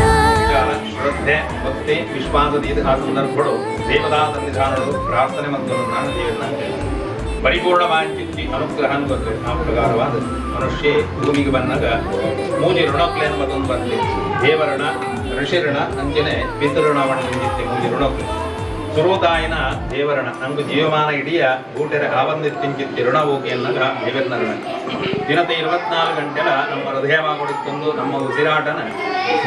नारायण ಶ್ರದ್ಧೆ ಭಕ್ತಿ ವಿಶ್ವಾಸದಿಂದ ಆ ಸಂದರ್ಭಗಳು ದೇವತಾ ಸನ್ನಿಧಾನಗಳು ಪ್ರಾರ್ಥನೆ ಮತ್ತು ನಾನದೇವರನ್ನ ಪರಿಪೂರ್ಣವಾಗಿ ಅನುಗ್ರಹನ ಕೊಟ್ಟರೆ ಆ ಪ್ರಕಾರವಾದ ಮನುಷ್ಯ ಭೂಮಿಗೆ ಬಂದಾಗ ಮೂಜಿ ಋಣಕ್ಲೆ ಅನ್ನೋದೊಂದು ಬಂದಿದೆ ದೇವಋಣ ಋಷಿಋಣ ಅಂಚನೆ ಪಿತೃಋಣವಣ ನಿಂದಿತ್ತೆ ಮೂಜಿ ಋಣಕ್ಲೆ ಸುರೋದಾಯನ ದೇವರಣ ನಮ್ಗೆ ಜೀವಮಾನ ಇಡೀ ಊಟರೆ ಆವಂದಿತ್ತಿಂಚಿತ್ತಿ ಋಣ ಹೋಗಿ ಅನ್ನಗ ದೇವರನ ಋಣ ದಿನದ 24 ಗಂಟೆಲ ನಮ್ಮ ಹೃದಯವಾಗೊಡುತ್ತೊಂದು ನಮ್ಮ ಉಸಿರಾಟನ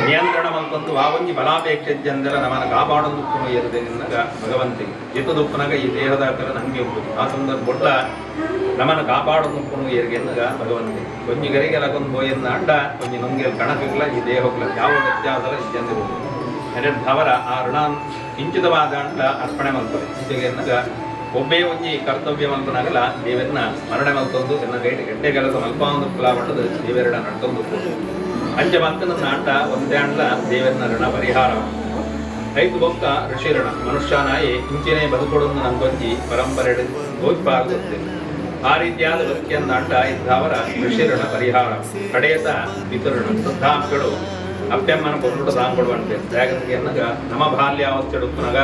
ನಿಯಂತ್ರಣ ಮಂತೊಂದು ವಾವಂಜಿ ಬಲಾಪೇಕ್ಷೆ ಜಂದರ ನಮ್ಮನ್ನು ಕಾಪಾಡೊಂದು ಇರದೆ ನಿನ್ನಗ ಭಗವಂತಿಗೆ ಎತ್ತದುಪ್ಪನಾಗ ಈ ದೇಹದ ಕಲ ನಂಗೆ ಉಂಟು ಆ ಸಂದರ್ಭ ನಮ್ಮನ್ನು ಕಾಪಾಡೊಂದು ಏರಿಗೆ ಅನ್ನಗ ಭಗವಂತಿ ಕೊಂಜಿಗರಿಗೆಲ್ಲ ಕೊಂದು ಹೋಯನ್ನ ಅಡ್ಡ ಕೊಂಜಿ ನೊಂಗೆ ಕಣಕ್ಕಿಲ್ಲ ಈ ದೇಹಕ್ಕಿಲ್ಲ ಯಾವ ವ್ಯತ್ಯಾಸಲ ಈ ಜನರು ಅವರ ಆ ಋಣ ಇಂಚಿತವಾದ ಅರ್ಪಣೆ ಮಾಡ್ತಾರೆ ಜೊತೆಗೆ ಎನ್ನಗ ಒಬ್ಬೇ ಒಂಜಿ ಕರ್ತವ್ಯ ಮಲ್ಪನಾಗಲ್ಲ ದೇವರನ್ನ ಸ್ಮರಣೆ ಮಲ್ತೊಂದು ಎನ್ನ ಗಂಟೆ ಕೆಲಸ ಮಲ್ಪಾಂದು ಕುಲಾವಣ್ಣದ ದೇವರನ್ನ ನಡ್ತೊಂದು ಅಂಚೆ ಮಕ್ಕನ ಆಟ ಒಂದೇ ಅಂಡ್ಲ ದೇವರನ್ನ ಋಣ ಪರಿಹಾರ ರೈತ ಬೊಕ್ಕ ಋಷಿ ಋಣ ಮನುಷ್ಯನಾಯಿ ಇಂಚಿನೇ ಬದುಕೊಡೊಂದು ನಂಗೊಂಜಿ ಪರಂಪರೆ ಗೋಚ್ಪಾಗುತ್ತೆ ಆ ರೀತಿಯಾದ ಬದುಕಿಯನ್ನಾಟ ಇದ್ದವರ ಋಷಿಋಣ ಪರಿಹಾರ ಕಡೆಯತ ಪಿತೃಋಣ ವೃದ್ಧಾಂಶಗಳು ಅಪ್ಪೆಮ್ಮನ ಕೊಟ್ಟು ದಾಂಗೊಳ್ಳುವಂತೆ ಜಾಗತಿಗೆ ಅನ್ನಗ ನಮ್ಮ ಬಾಲ್ಯಾವಸ್ಥೆಡುಪ್ಪನಗ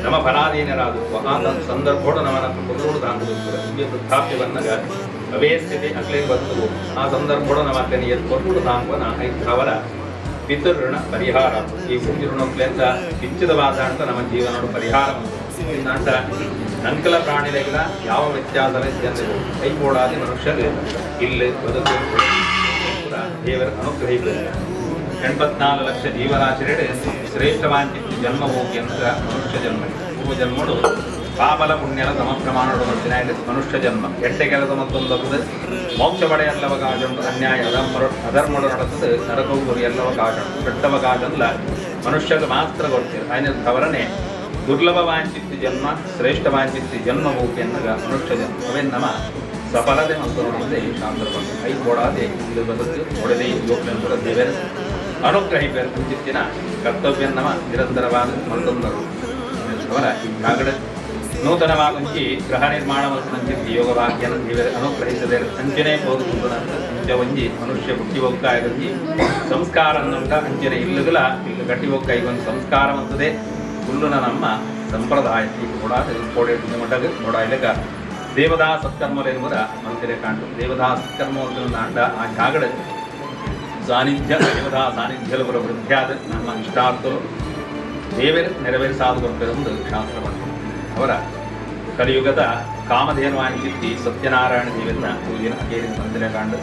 ನಮ್ಮ ಫಲಾಧೀನರಾದ ಆ ಸಂದರ್ಭೋಡು ನಮ್ಮನ ಕೊಟ್ಟು ದಾಂಗೊಳ್ಳುತ್ತಾರೆ ಇಲ್ಲಿ ವೃದ್ಧಾಪ್ಯವನ್ನಗ ಅವೇ ಸ್ಥಿತಿ ಅಗ್ಲೇ ಬಂದು ಆ ಸಂದರ್ಭೋಡು ನಮ್ಮ ಅಕ್ಕನಿಗೆ ಕೊಟ್ಟು ದಾಂಗನ ಇದ್ದವರ ಪಿತೃಋಣ ಪರಿಹಾರ ಈ ಭೂಮಿ ಋಣಕ್ಕಿಂತ ಕಿಂಚಿತವಾದ ಅಂತ ನಮ್ಮ ಜೀವನ ಪರಿಹಾರ ಅಂತ ನಂಕಲ ಪ್ರಾಣಿಗಳಿಗ ಯಾವ ವ್ಯತ್ಯಾಸವೇ ಜನರು ಕೈಗೂಡಾದಿ ಮನುಷ್ಯರು ಇಲ್ಲಿ ಬದುಕು ದೇವರ ಅನುಗ್ರಹಿಸಿದ್ದಾರೆ 84 ಲಕ್ಷ ಜೀವರಾಶಿಯಡೆ ಶ್ರೇಷ್ಠವಾಂಚಿತ್ತು ಜನ್ಮ ಹೋಗಿ ಅಂದ್ರೆ ಮನುಷ್ಯ ಜನ್ಮ ಜನ್ಮಡು ಪಾಪಲ ಪುಣ್ಯಲ ಸಮ ಪ್ರಮಾಣದ ಮನುಷ್ಯ ಜನ್ಮ ಎಟ್ಟೆ ಕೆಲಸ ಮತ್ತೊಂದು ಮೋಕ್ಷ ಪಡೆಯಲ್ಲವಕಾಶ ಅನ್ಯಾಯ ಅಧರ್ಮಡು ನಡೆಸದು ನರಕವು ಎಲ್ಲವಕಾಶ ಕೆಟ್ಟವಕಾಶಲ್ಲ ಮನುಷ್ಯಗೆ ಮಾತ್ರ ಗೊತ್ತಿದೆ ಅದರನೇ ದುರ್ಲಭ ವಾಂಚಿತ್ತು ಜನ್ಮ ಶ್ರೇಷ್ಠ ವಾಂಚಿತ್ತು ಜನ್ಮ ಹೋಗಿ ಅನ್ನಗ ಮನುಷ್ಯ ಜನ್ಮ ಅವೇ ನಮ್ಮ ಸಫಲತೆ ಮತ್ತು ನೋಡಿದೆ ಶಾಂತ ಕೈ ಕೊಡಾದೆ ಇದು ಬದುಕು ನೋಡದೆ ಯೋಗ್ಯಂತರ ದೇವರ ಅನುಗ್ರಹಿತ ಚಿತ್ತಿನ ಕರ್ತವ್ಯ ನಮ್ಮ ನಿರಂತರವಾದ ಮತ್ತೊಂದರು ಅವರ ಈಗಾಗಲೇ ನೂತನವಾಗಿ ಗ್ರಹ ನಿರ್ಮಾಣ ಮತ್ತು ಯೋಗ ಭಾಗ್ಯನ ದೇವರ ಅನುಗ್ರಹಿಸದೆ ಅಂಚನೆ ಹೋಗುವುದು ಅಂಚವಂಜಿ ಮನುಷ್ಯ ಹುಟ್ಟಿ ಹೋಗ್ತಾಯಿ ಸಂಸ್ಕಾರ ಅನ್ನುಂಟ ಅಂಚನೆ ಇಲ್ಲಗಲ ಇಲ್ಲಿ ಗಟ್ಟಿ ಹೋಗ್ತಾ ಒಂದು ಸಂಸ್ಕಾರ ಅಂತದೇ ಹುಲ್ಲುನ ನಮ್ಮ ಸಂಪ್ರದಾಯ ಕೂಡ ಕೋಡೆ ಮಠಗ ನೋಡಾಯ್ಲಕ ದೇವದಾ ಸತ್ಕರ್ಮలు ಎನ್ನುವುದ ಮನುಷ್ಯರೇ ಕಾಣ್ತು ದೇವದಾ ಸತ್ಕರ್ಮ ಅಂಡ ಆ ಜಾಗಡ ಸಾನ್ನಿಧ್ಯ ದೇವದಾ ಸಾನ್ನಿಧ್ಯಲವರ ವೃದ್ಧಿಯಾದ ನಮ್ಮ ಇಷ್ಟಾರ್ಥರು ದೇವರ ನೆರವೇರಿಸಾದು ಕೊಡ್ತದೊಂದು ಶಾಸ್ತ್ರ ಬಂತು ಅವರ ಕಲಿಯುಗದ ಕಾಮಧೇನು ವಾಂಚಿತ್ತಿ ಸತ್ಯನಾರಾಯಣ ದೇವರನ್ನ ಪೂಜಿನ ಅಗೇರಿನ ಮಂದಿರ ಕಾಂಡು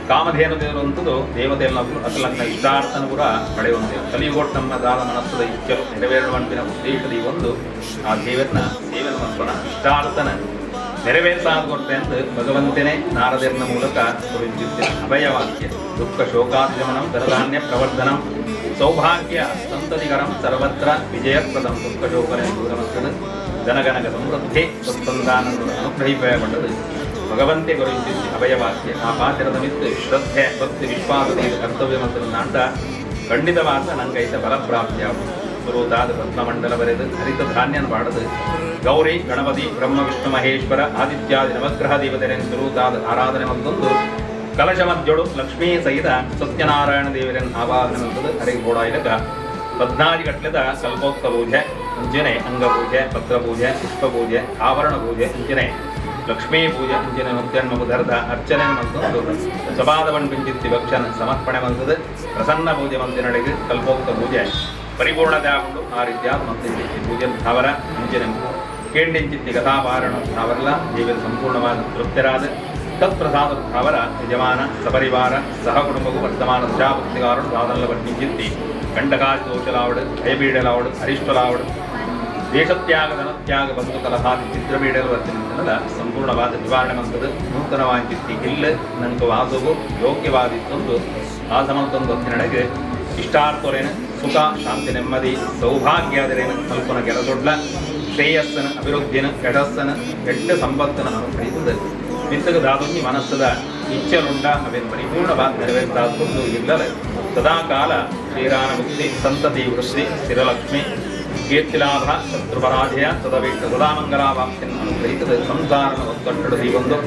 ಕಾಮಧೇನು ದೇವರು ಅಂತದ್ದು ದೇವತೆಯಲ್ಲ ಅಸಲನ್ನ ಇಷ್ಟಾರ್ಥನ ಕೂಡ ಪಡೆಯುವಂತೆ ಕಲಿಯುಗೊಟ್ಟು ನಮ್ಮ ದಾದ ಮನಸ್ಸದ ಇಚ್ಛರು ನೆರವೇರುವಂತಿನ ಉದ್ದೇಶದ ಈ ಒಂದು ಆ ದೇವರನ್ನ ಸೇವನ ಮನಸ್ಸನ ಇಷ್ಟಾರ್ಥನ ನೆರವೇರಿಸಾದು ಕೊಡ್ತೆ ಅಂತ ಭಗವಂತನೇ ನಾರದರ್ನ ಮೂಲಕ ತೋರಿಸಿದ್ದೆ ಅಭಯವಾಕ್ಯ ದುಃಖ ಶೋಕಾದಿಗಮನಂ ಧನಧಾನ್ಯ ಪ್ರವರ್ಧನಂ ಸೌಭಾಗ್ಯ ಸಂತತಿಗರಂ ಸರ್ವತ್ರ ವಿಜಯಪ್ರದಂ ದುಃಖ ಶೋಕನೆ ದೂರಮಸ್ತದ ಜನಗಣಗ ಸಮೃದ್ಧಿ ಸತ್ಸಂಧಾನದ ಅನುಗ್ರಹಿಪಯಗೊಂಡದು ಭಗವಂತೆ ಗುರುತಿಸಿ ಅಭಯವಾಕ್ಯ ಆ ಪಾತ್ರದ ಮಿತ್ತು ಶ್ರದ್ಧೆ ಭಕ್ತಿ ವಿಶ್ವಾಸದ ಕರ್ತವ್ಯ ಮತ್ತು ನಾಟ ಖಂಡಿತವಾದ ನಂಗೈತ ಫಲಪ್ರಾಪ್ತಿಯಾಗುವುದು ಸುರುದಾದ ರತ್ನಮಂಡಲ ಬರೆದು ಹರಿತ ಧಾನ್ಯನ ಬಾಡದು ಗೌರಿ ಗಣಪತಿ ಬ್ರಹ್ಮ ವಿಷ್ಣು ಮಹೇಶ್ವರ ಆದಿತ್ಯಾದಿ ನವಗ್ರಹ ದೇವತೆಯನ್ನು ಸುರುದಾದ ಆರಾಧನೆ ಮತ್ತೊಂದು ಕಲಶ ಮಧ್ಯೊಡು ಲಕ್ಷ್ಮೀ ಸಹಿತ ಸತ್ಯನಾರಾಯಣ ದೇವರನ್ನು ಆವಾಹನೆ ಮತ್ತದು ಹರಿಗೆ ಗೋಡಾಯಿಲಕ 14 ಗಟ್ಟಲೆದ ಕಲ್ಪೋಕ್ತ ಪೂಜೆ ಅಂಜನೆ ಅಂಗಪೂಜೆ ಪತ್ರಪೂಜೆ ಪುಷ್ಪಪೂಜೆ ಆವರಣ ಪೂಜೆ ಅಂಜನೆ ಲಕ್ಷ್ಮೀ ಪೂಜೆ ಅಂಜನೆ ಮಧ್ಯಾಹ್ನ ಧರದ ಅರ್ಚನೆ ಮತ್ತೊಂದು ಸಭಾದವನ್ ಪಿಂಚಿತ್ತಿ ಭಕ್ಷನ ಸಮರ್ಪಣೆ ಮಂತದ ಪ್ರಸನ್ನ ಪೂಜೆ ಮಂತಿ ನಡೆಗೆ ಕಲ್ಪೋಕ್ತ ಪೂಜೆ ಪರಿಪೂರ್ಣತೆ ಆಗೊಂಡು ಆ ರೀತಿಯಾದ ಮಂತ್ರಿ ಪೂಜೆ ಅವರ ಅಂಜನೆ ಕೇಂಡಿಂಚಿತ್ತಿ ಕಥಾಪಾರಣ ಅವರೆಲ್ಲ ದೇವರ ಸಂಪೂರ್ಣವಾದ ತೃಪ್ತರಾದ ತತ್ಪ್ರಸಾದ ಅವರ ಯಜಮಾನ ಸಪರಿವಾರ ಸಹ ಕುಟುಂಬವು ವರ್ತಮಾನ ದಶಾಭಕ್ತಿಗಾರರು ಸಾಧನಲ ವರ್ತಿಂಚಿತ್ತಿ ಕಂಡಕಾದಿ ದೋಷಲಾವಡು ಭಯಬೀಡಲಾವಡು ಅರಿಷ್ಟಲಾವಡು ದೇಶತ್ಯಾಗ ಧನತ್ಯಾಗ ಬಂಧು ಕಲಹಾದಿ ಚಿತ್ರಬೀಡಲು ವರ್ತಿನಿಂದಲ ಸಂಪೂರ್ಣವಾದ ನಿವಾರಣೆ ಮಂತದ ನೂತನವಾಗಿತ್ತಿ ಇಲ್ಲ ನಂಗೆ ವಾದವು ಯೋಗ್ಯವಾದಿತ್ತೊಂದು ಆ ಸಮಂತೊಂದು ಹೊತ್ತಿನಡೆಗೆ ಇಷ್ಟಾರ್ಥರೇನ ಸುಖ ಶಾಂತಿ ನೆಮ್ಮದಿ ಸೌಭಾಗ್ಯಾದರೇನ ಕಲ್ಪನ ಗೆಲದೊಡ್ಲ ಶ್ರೇಯಸ್ಸನ ಅಭಿವೃದ್ಧಿನ ಎಡಸ್ಸನ ಕೆಟ್ಟ ಸಂಪತ್ತನ ಅನುಗ್ರಹಿಸಿದ ಮಿತ್ತಗದಾದೊಂದು ಮನಸ್ಸದ ಇಚ್ಛೆನುಂಡ ಅವೇನು ಪರಿಪೂರ್ಣವಾದ ನೆರವೇರಿಸಾಕೊಂಡು ಇಲ್ಲದ ಸದಾಕಾಲ ಶ್ರೀರಾಮ ಮುಕ್ತಿ ಸಂತತಿ ವೃಷ್ಟಿ ಸ್ಥಿರಲಕ್ಷ್ಮಿ ಕೀರ್ತಿಲಾಭ ಶತ್ರುಪರಾಜಯ ಸದವೀಕ್ಷ ಸದಾಮಂಗಲಾಭಾಪ್ತಿಯನ್ನು ಅನುಗ್ರಹಿಸಿದ ಸಂಸಾರನ ಒತ್ತೊಟ್ಟಡು ಒಂದು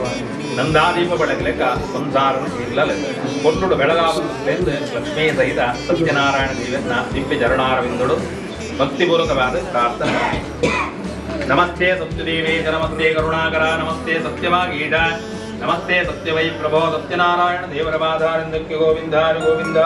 ನಂದಾದೀಪ ಬೆಳಗಲೆಕ್ಕ ಸಂಸಾರನ ಇಲ್ಲಲೆ ಕೊಟ್ಟುಡು ಬೆಳಗಾವೆಂದು ಲಕ್ಷ್ಮೀ ಸಹಿತ ಸತ್ಯನಾರಾಯಣ ದೇವರನ್ನ ದಿವ್ಯ ಚರಣಾರವಿಂದಳು ಭಕ್ತಿಪೂರ್ವಕವಾದ ಪ್ರಾರ್ಥನೆ ನಮಸ್ತೆ ಸತ್ಯದೇವೇಶ ನಮಸ್ತೆ ಕರುಣಾಕರ ನಮಸ್ತೆ ಸತ್ಯವಾಗೀಶ ನಮಸ್ತೆ ಸತ್ಯವೈ ಪ್ರಭೋ ಸತ್ಯನಾರಾಯಣ ದೇವರ ಬಾಧಾರಿಂದಕ್ಕೆ ಗೋವಿಂದ ಗೋವಿಂದ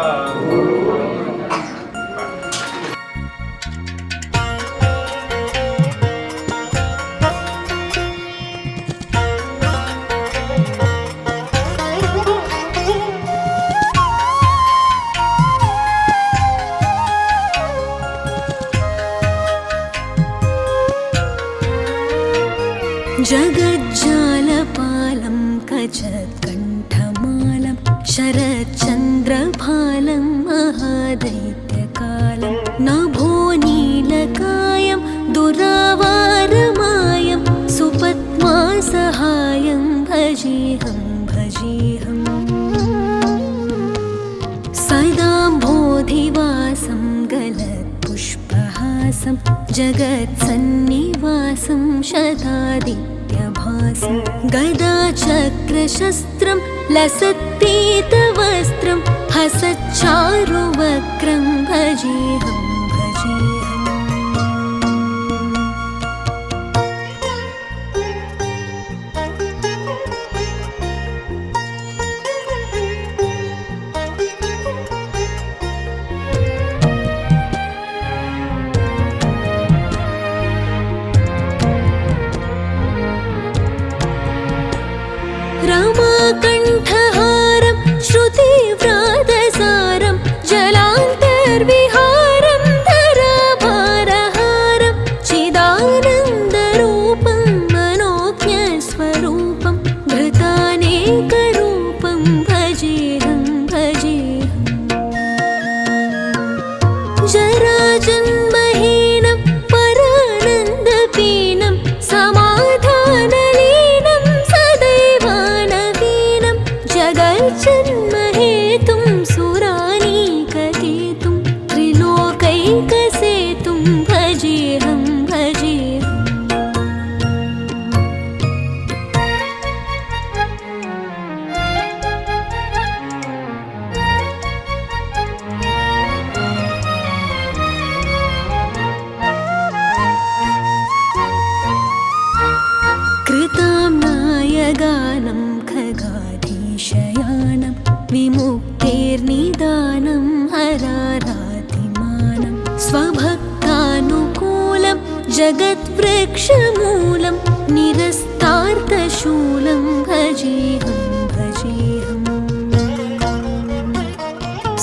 जगज्जालपालं कचत्कण्ठमालं शरच्चन्द्रभालं महादैत्यकालं नभो नीलकायं दुरावारमायं सुपद्मासहायं भजेऽहं भजेऽहम् सदाम्भोधिवासं गलत्पुष्पहासं जगत्सन्निवासं शतादित्यभासं गदाचक्रशस्त्रं लसत्पीतवस्त्रं हसच्चारुवक्त्रं भजेऽहं भजेऽहम् रमाकण्ठहारं श्रुतिव्रातसारं जलान्तर्विहारं धराभारहारं चिदानन्दरूपं मनोज्ञस्वरूपं धृतानेकरूपं भजेऽहं भजेऽहम् जराजन्महीनं परानन्दपीनं समाधानलीनं सदैवानवीनं जगज्जन्महेतुं सुरानीककेतुं त्रिलोकैकसेतुं भजेऽहं भजेऽहम् कृताम्नायगानं खगाधीशयानं विमुक्तेर्निदानं हरारातिमानं स्वभक्तानुकूलं जगद्वृक्षमूलं निरस्तार्थशूलं भजेऽहं भजेऽहम्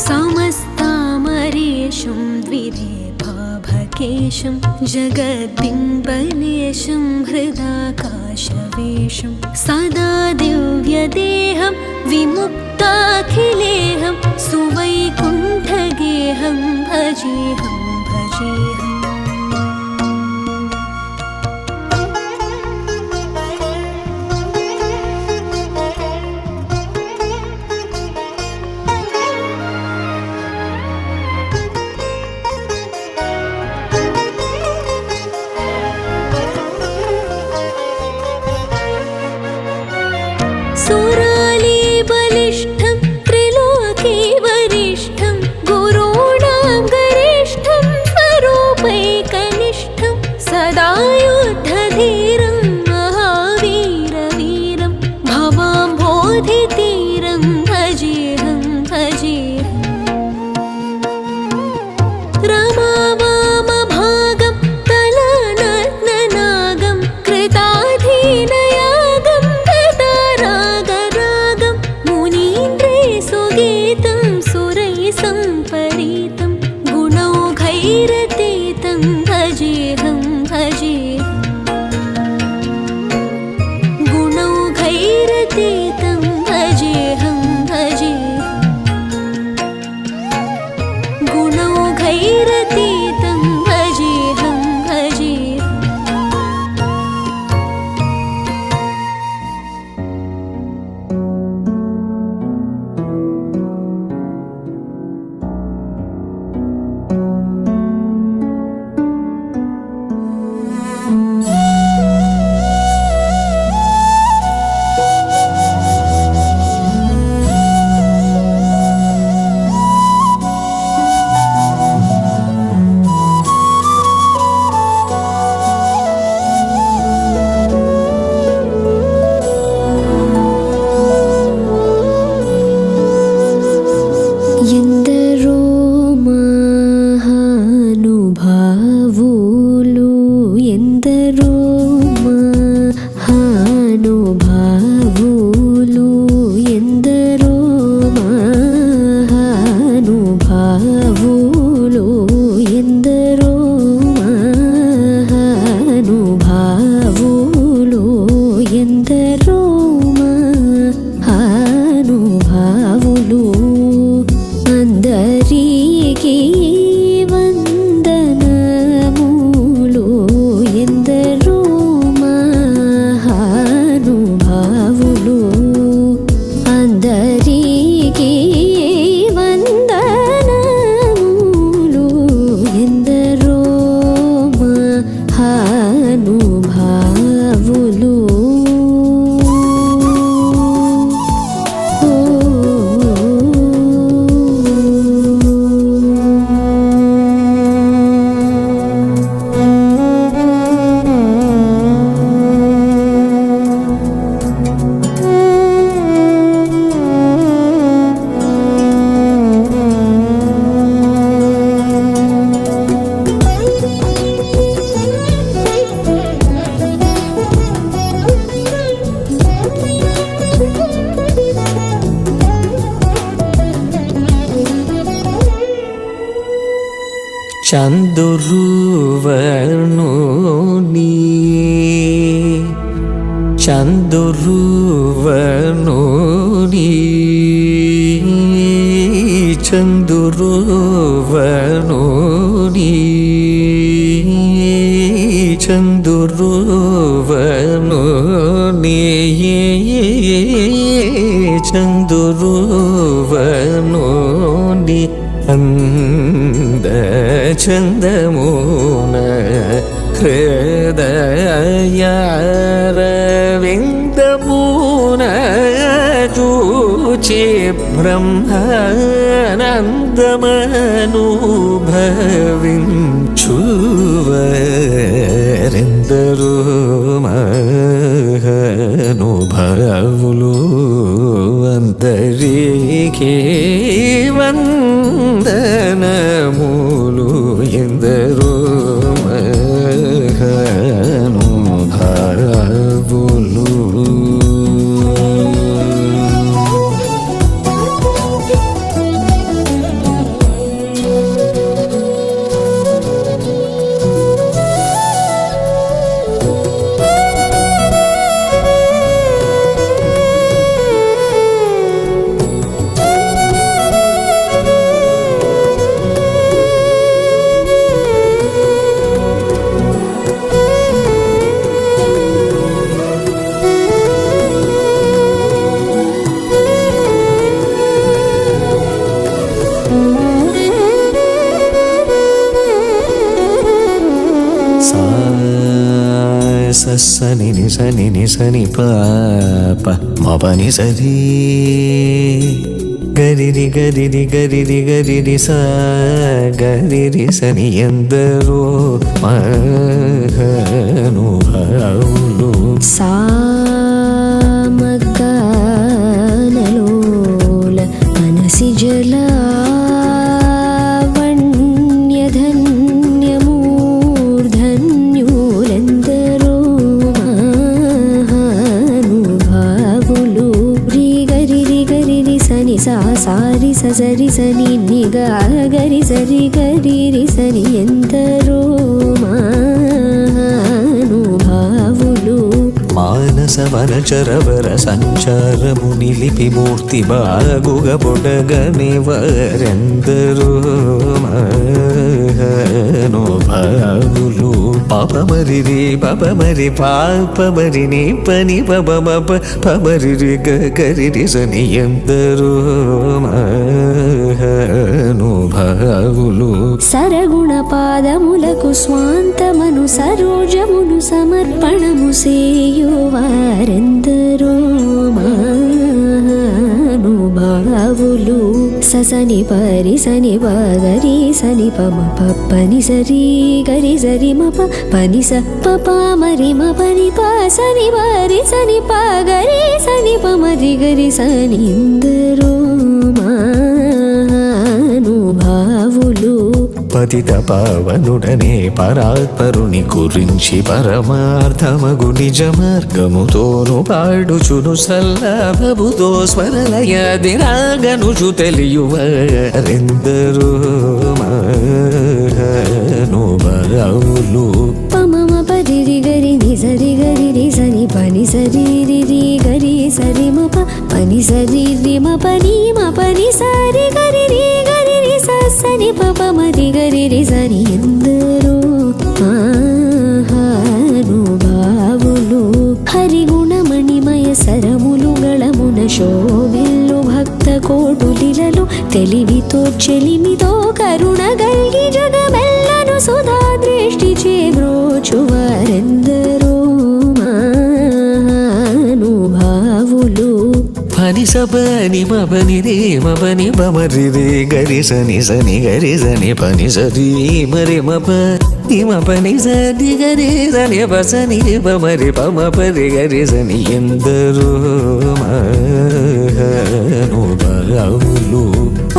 समस्तामरेशं द्विरेभाभकेशं जगद्बिम्बलेशं हृदाकाशवेशं सदा दिव्यदेहं विमुक्ताखिलेहं सुवैकुण्ठगेहं भजेऽहं भजेऽहम् सुरालीबलिष्ठं त्रिलोकी वरिष्ठं गुरूणां गरिष्ठं स्वरूपै చందురువర్ణుని చందురువర్ణుని చందురువర్ణుని చందురువర్ణుని చందురువర్ణుని అంద చందమున హృదయారవిందమున చూచి బ్రహ్మానందమనుభవించువరెందరూ మహానుభావులు అందరికీ వందనములు ఎందరో మహానుభావులు. సని నిసని నిసని పాప మపని సరి గరిరి గరిరి గరిరి గరిరి సా గరిరి సని ఎందరో మహానుభావులు. సామగానలోల మనసి జలావణ్యధన్యమూర్ధన్యులెందరో మహానుభావులు. రి గరి రి గరి రి సని సా సారి సరి సని నిగా గరి సరి గరి రి సని ఎందరో మహానుభావులు. మానస వనచరవర సంచారము నిలిపి మూర్తి బాగుగ పొడగని వరెందరో మహానుభావులు. పాపమరి రే పాపమరి పాపమరి నీ పని పబమప పమరి రి గరి రి సని ఎందరో మహానుభావులు. సరగుణ పాదములకు స్వాంతమను సరోజమును సమర్పణము సేయువారెందరో మహానుభావులు. ససని పరి సని పగరి సని పమ పని సరి గరి సరి మప పని స పప మరి మ పని ప సని పరి సని పగరి సని పమరి గరి సని ఎందరో మహానుభావులు. పతిత పావనుడనే పరాత్పరుని గురించి పరమార్థమగు నిజ మార్గముతోను పాడుచును సల్లభముతో స్వరలయదిరాగనుచు తెలియువరెందరో మహానుభావులు. పమమ పరిరి గరి నిసరి గరి రి సని పని సరి రి రి గరి సరి మ పని సరి రి మ పని సరి గరి రి గరి రి సని పప మరి గరి రి సని ఎందరో మహానుభావులు. హరిగుణమణిమయ సరములు గళమున శోభిల్లు భక్త కోటులిలలో తెలివితో చెలిమితో కరుణ గల్గి జగమెల్లను సుధా దృష్టి చేబ్రోచువారెందరో మహానుభావులు. పని సపని మపని రే మపని పమరి రే గరి సని సని గరి సని పని సరి మరి మప పని సని గరి సని పసని పమరి పమ పరి గరి సని ఎందరో మహానుభావులు.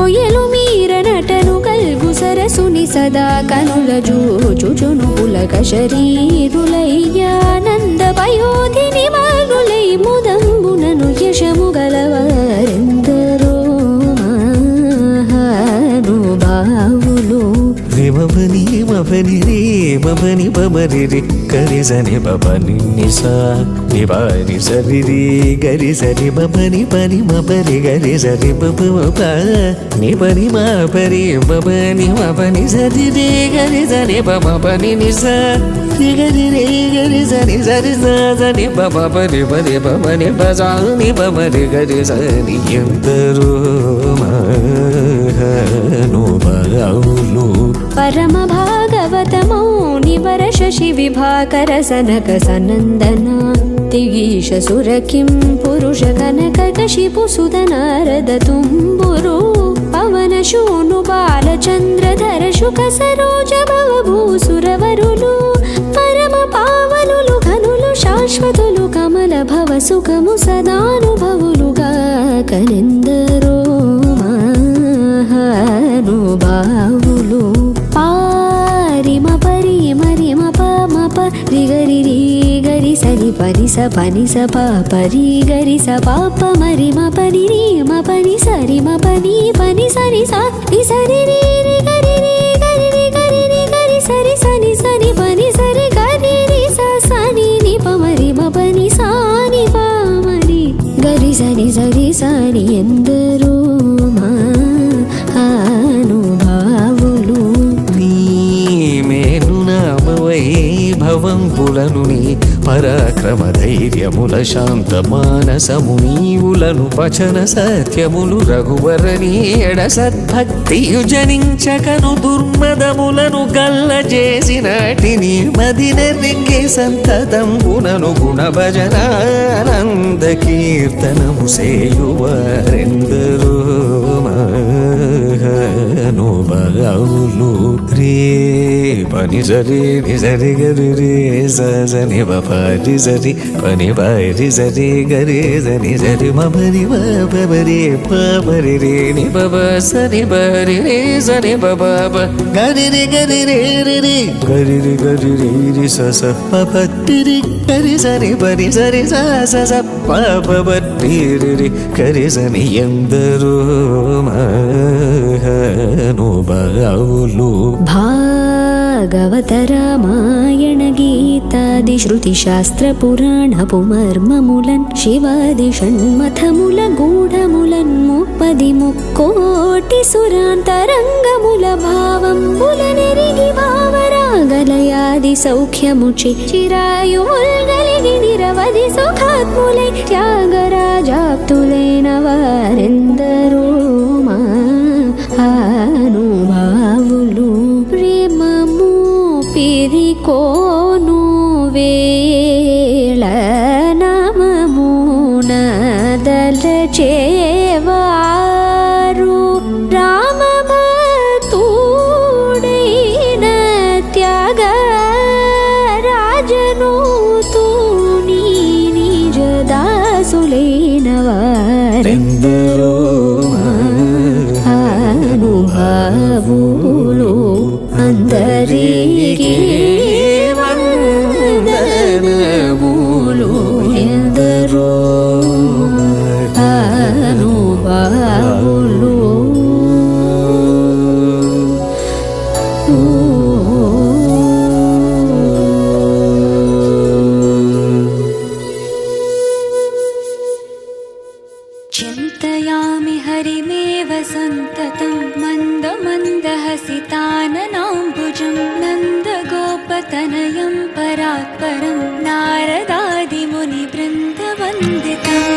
ఒయలు మీర నటను కల్గు సరసుని సదా కనుల జూచుచును పులక శరీరులయ్యానంద పయోధిని మగులై ముదంబునను యశము గలవారెందరో మహానుభావులు. రిమపని మపని రే మపని పమరి రే గరి సని పపని నిసా నివారి సరి రే గరి సరి మపని పని మపరి గరి సరి పప మప ని పని మపరి మపని మపని సరి రే గరి సని పమ పని నిసా రి గరి రే గరి సని సరి సని పమ పని పని పమని పజాని పమరి గరి సని ఎందరో మహానుభావులు పరమ భాగవతమౌ నివర శశి విభాకర సనక సనందన తిగీష సుర కిం పురుష కనక కశిపు సుత నారద తుంబురు పవన శూను బాలచంద్రధర శుక సరోజ భవ భూసురవరులు పరమ పావనులు ఘనులు శాశ్వతులు కమల భవ సుఖము సదానుభవులుగా కనిందరో మహానుభావులు పారిమ పరిమ రిమ పమ రిగరి రి గరి సరి పని స పరి గరి స పాప మరిమ పని రి మ పని సరి మ పని పని సరి స రి సరి రి రి గరి రి గరి రి గరి రి గరి సరి సని సని పని సరి గరి రి స సని ని పమరి మ పని సాని పమరి గరి సని సరి సని ఎందరో మహానుభావులు నీ మేలు నామ వైభవంబులను నీ పరాక్రమ ధైర్యముల శాంత మానసము నీవులను వచన సత్యములు రఘువరని ఎడ సద్భక్తియు జనించకను దుర్మదములను గల్ల చేసినటిని మదినెరిగే సంతతంబునను గుణ భజనానంద కీర్తనము సేయువారెందరో మహానుభావులు రే పని సరి నిజరి గరి రే సని బరి సరి పని బరి సరి గరి సని సరి మబరి బరి పబరి రే ని బబ సని బరి రే సని బబ గరి రే గరి రే రే రే గరి రే రి స స పపట్టి రి గరి సరి బరి సరి స స స పపట్టి రి గరి సని ఎందరో మహానుభావులు భాగవత రామాయణ గీతాది శృతి శాస్త్ర పురాణపు మర్మములన్ శివాది షణ్మథముల గూఢములన్ ముప్పది ముక్కోటి సురాంతరంగముల భావంబుల నెరిగి భావరాగలయాది సౌఖ్యముచి చిరాయుగలిగి నిరవధి సుఖాత్ములై త్యాగరాజాప్తులైన వారెందరో మహానుభావులు ప్రేమము పిరికోను వేళ నామము నదలచేవారు రామ భక్తుడైన త్యాగ రాజను తూని నిజ దాసులైన వారెందరో అనుభావులు అందరికీ వందనములు ఎందరో అనుభావులు चिन्तयामि हरिमेव सन्ततं मन्दमन्दहसिताननाम्बुजं नन्दगोपतनयं परात्परं नारदादिमुनिवृन्दवन्दितम्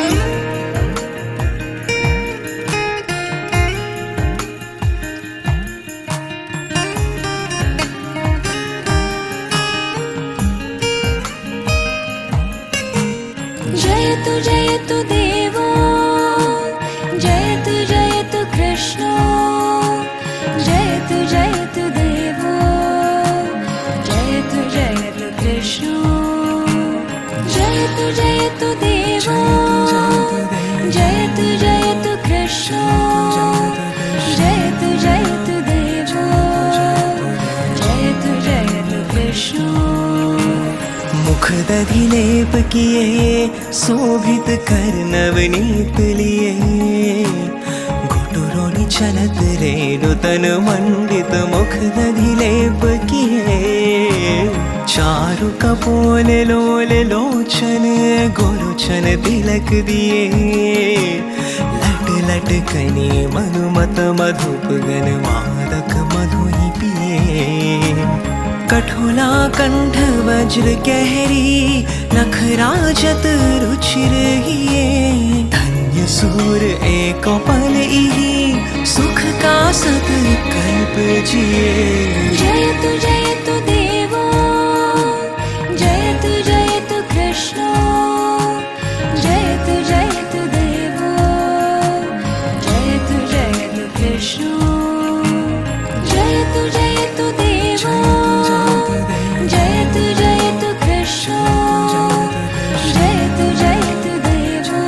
जयतु जयतु देवो जयतु जयतु कृष्णो जयतु जयतु देवो जयतु जयतु कृष्णो जयतु जयतु देवो जयतु जयतु कृष्णो जयतु जयतु देवो जयतु जयतु कृष्णो मुखदधिलेप किए शोभित कर नवनीत लिए घुटुरोनि चलत रेणु तन मंडित मुख दधि लेप किए चारु कपोल लोल लोचन गोलोचन तिलक दिए लट लट कनी मनुमत मधुप गन मादक मधु ही पिए कठोला कंठ वज्र गहरी नखराजत रुचिर हिए धन्य सूर एक पल इही सुख का सत कल्प जिए जयतु जयतु देवो जयतु जयतु कृष्णो जयतु जयतु देवो जयतु जयतु कृष्णो जयतु जयतु देवो जयतु जयतु कृष्णो जयतु जयतु देवो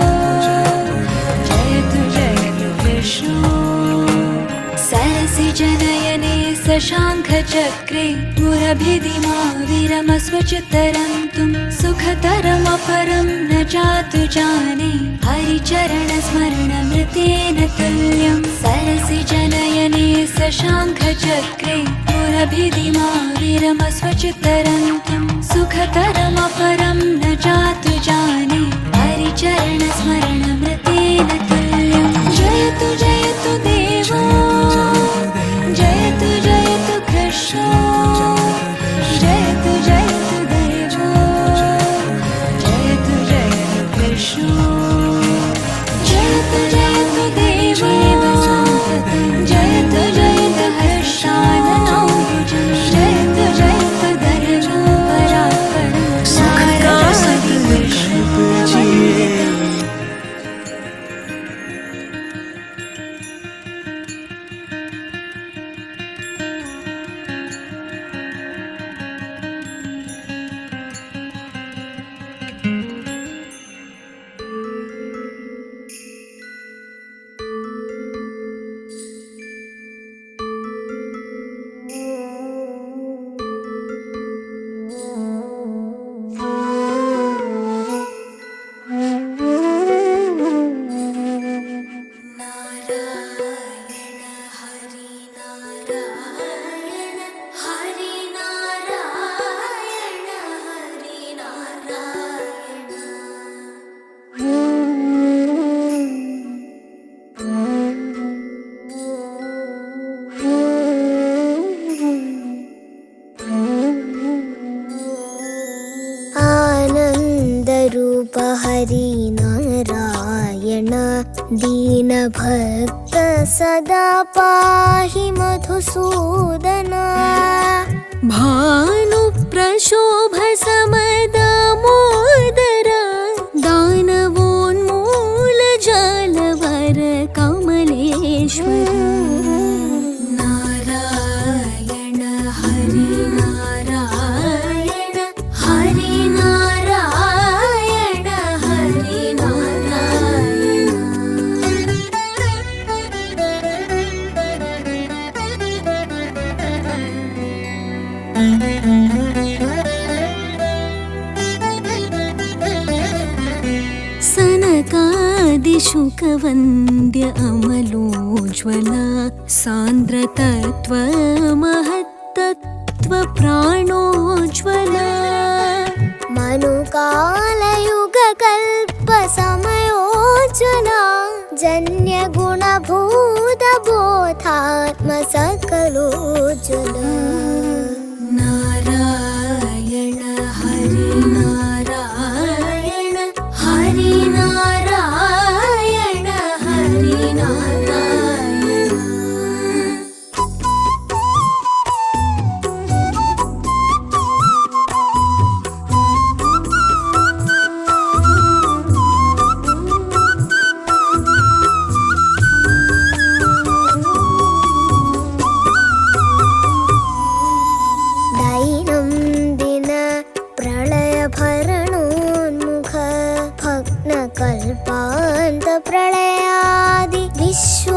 जयतु जयतु कृष्णो सरसि जनयने शशाङ्खचक्रे मुरभिधिमाविरमस्वचित्तरन्तुं सुखतरमपरं न चातु जाने हरिचरणस्मरणमृतेन तुल्यं सरसि जनयने शशाङ्खचक्रे मुरभिधिमाविरमस्वचित्तरन्तुं सुखतरमपरं न चातु जाने हरिचरणस्मरणमृतेन तुल्यं जयतु जयतु देवो जयतु जयतु कृष्णो जयतु जयतु देवो जयतु जयतु कृष्णो जयतु जयतु देवो जयतु जयतु कृष्णाननो जयतु जयतु धर्मो परात्परं नारायणि कृष्णो आनन्दरूप हरि नारायण दीनभक्त सदा पाहि मधुसूदन भानुप्रशोभ समदमोदर दानवोन्मूल जलवर कमलेश्वर नारायण हरि नारायण हरि नारायण हरि नारायण सनकादिशुकवन्द्य अमलोज्ज्वला सान्द्रतत्त्वमहत्तत्त्व प्राणोज्ज्वला मनुकालयुगकल्पसमयोज्ज्वला जन्यगुणभूतबोधात्मसकलोज्ज्वला नारायण हरि नारायण हरि नारायण हरि नारायण दैनन्दिन प्रलयभरणोन्मुख भग्नकल्पान्त प्रलयादि विश्व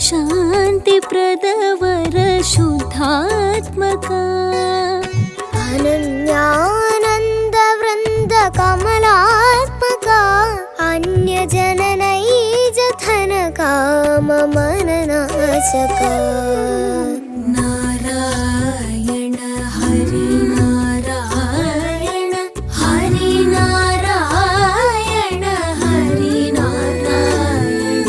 शान्तिप्रदवर शुद्धात्मका अनन्यानन्दवृन्दकमलात्मका अन्यजननैजधनकाममननाशका नारायण हरि नारायण हरि नारायण हरि नारायण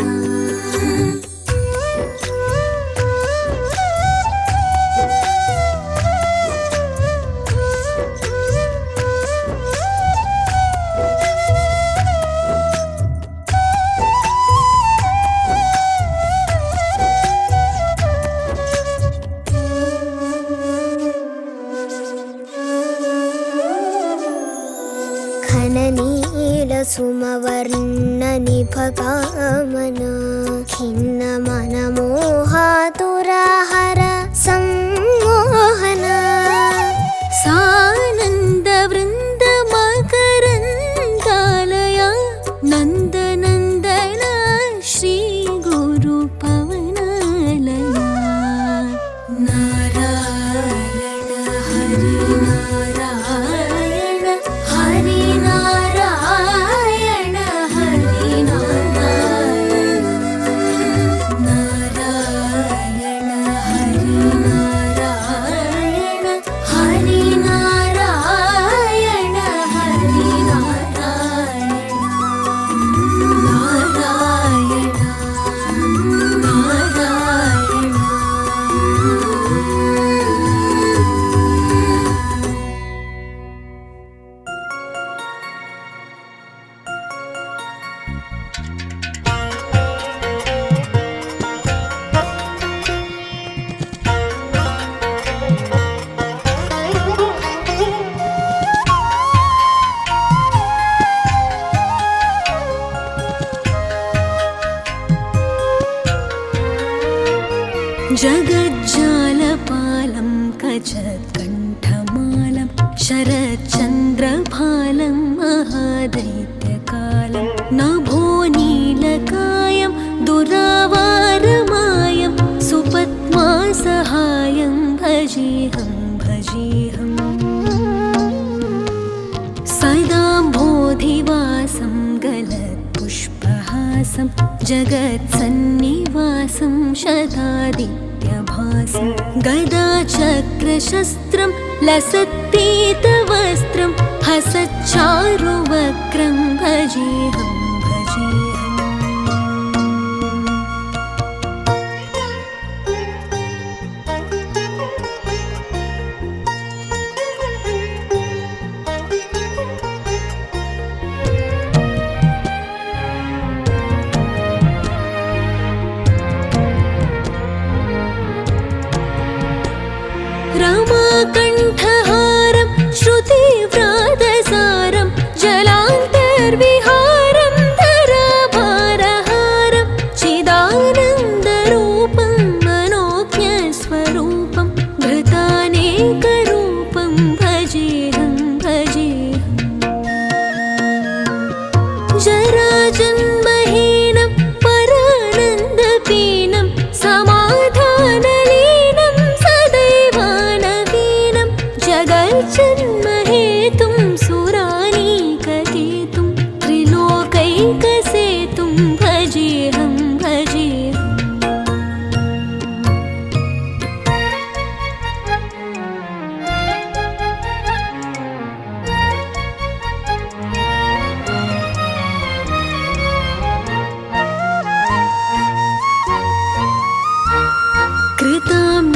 सुमवर्णनिभकामना खिन्नमनमोहातुराहर सम्मोहना सानन्दवृन्दमकरन्दालया नन्दनन्दन श्रीगुरुपवनालया नारायण हरि नारायण हरि नारायण हरि नारायण नारायण हरि नारायण हरि नारायण हरि नारायण नारायण नारायण जगज्जालपालं कचत्कण्ठमालं शरच्चन्द्रभालं महादैत्यकालं नभोनीलकायं दुरावारमायं सुपद्मासहायं भजेऽहं भजेऽहम् सदाम्भोधिवासं गलत्पुष्पहासं जगत्सन्निवासं शतादित्यभासं गदाचक्रशस्त्रं लसत्पीतवस्त्रं हसच्चारुवक्त्रं भजेऽहं भजेऽहम् रमाकण्ठहारं श्रुतिव्रातसारं जलान्तर्विहारं धराभारहारं चिदानन्दरूपं मनोज्ञस्वरूपं धृतानेकरूपं भजेऽहं भजेऽहम् जराजन्महीनं परानन्दपीनं समाधानलीनं सदैवानवीनं जगज्जन्महेतुं सुरानीककेतुं त्रिलोकैकसेतुं भजेऽहं भजेऽहम्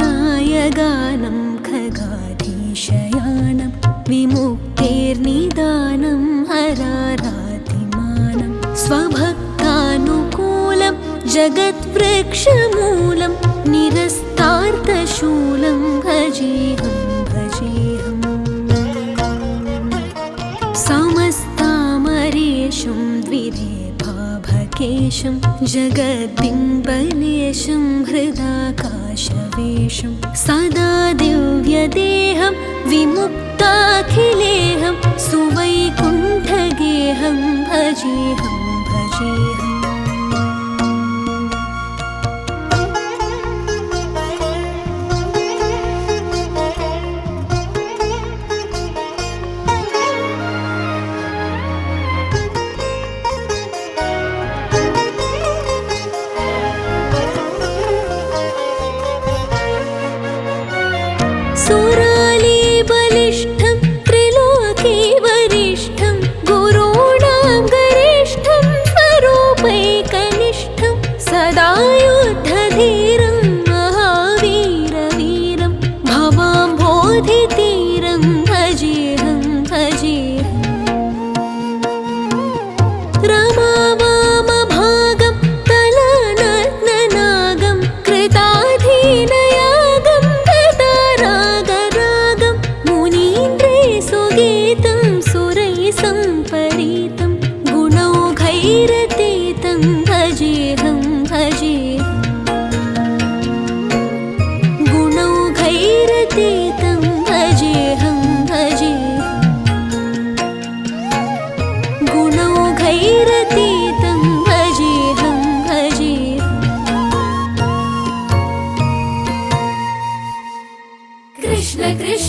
कृताम्नायगानं खगाधीशयानं विमुक्तेर्निदानं हरारातिमानं स्वभक्तानुकूलं जगद्वृक्षमूलं निरस्तार्थशूलं भजेऽहं भजेऽहम् समस्तामरेशं द्विरेभाभकेशं जगद्बिम्बलेशं हृदाकाशवेशं सदा दिव्यदेहं विमुक्ताखिलेहं सुवैकुण्ठगेहं भजेऽहं भजेऽहम्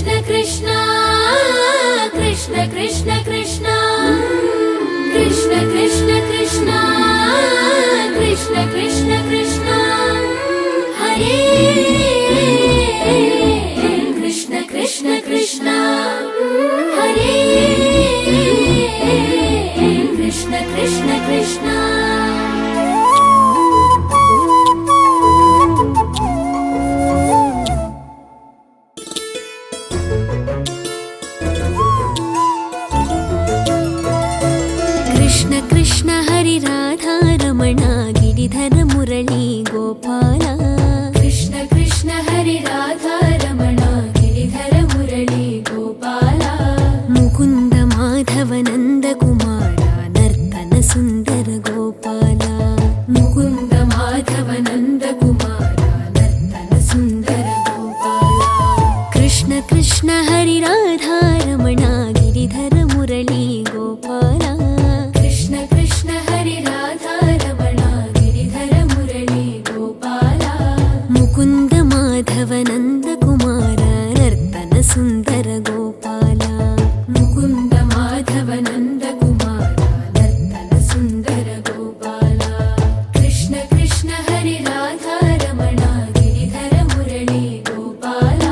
कृष्ण कृष्ण कृष्ण कृष्ण कृष्ण कृष्ण कृष्ण कृष्ण कृष्ण कृष्ण कृष्ण हरे कृष्ण कृष्ण कृष्ण हरे कृष्ण कृष्ण कृष्ण कृष्ण कृष्ण हरि राधा रमण गिरिधर मुरली गोपाल कृष्ण कृष्ण हरि राधा रमण गिरिधर मुरली गोपाल मुकुंद माधव नंद कुमार नर्तन सुंदर गोपाल मुकुंद माधव नंद कुमार नर्तन सुंदर गोपाल कृष्ण कृष्ण हरि राधा रमण गिरिधर मुरली गोपाल कृष्ण कृष्ण हरि राधा रमण गिरिधर मुरली गोपाल मुकुंद माधव नंद कुमार नर्तन सुंदर गोपाल मुकुंद माधव नंद कुमार नर्तन सुंदर गोपाल कृष्ण कृष्ण हरि राधा रमण गिरिधर मुरली गोपाल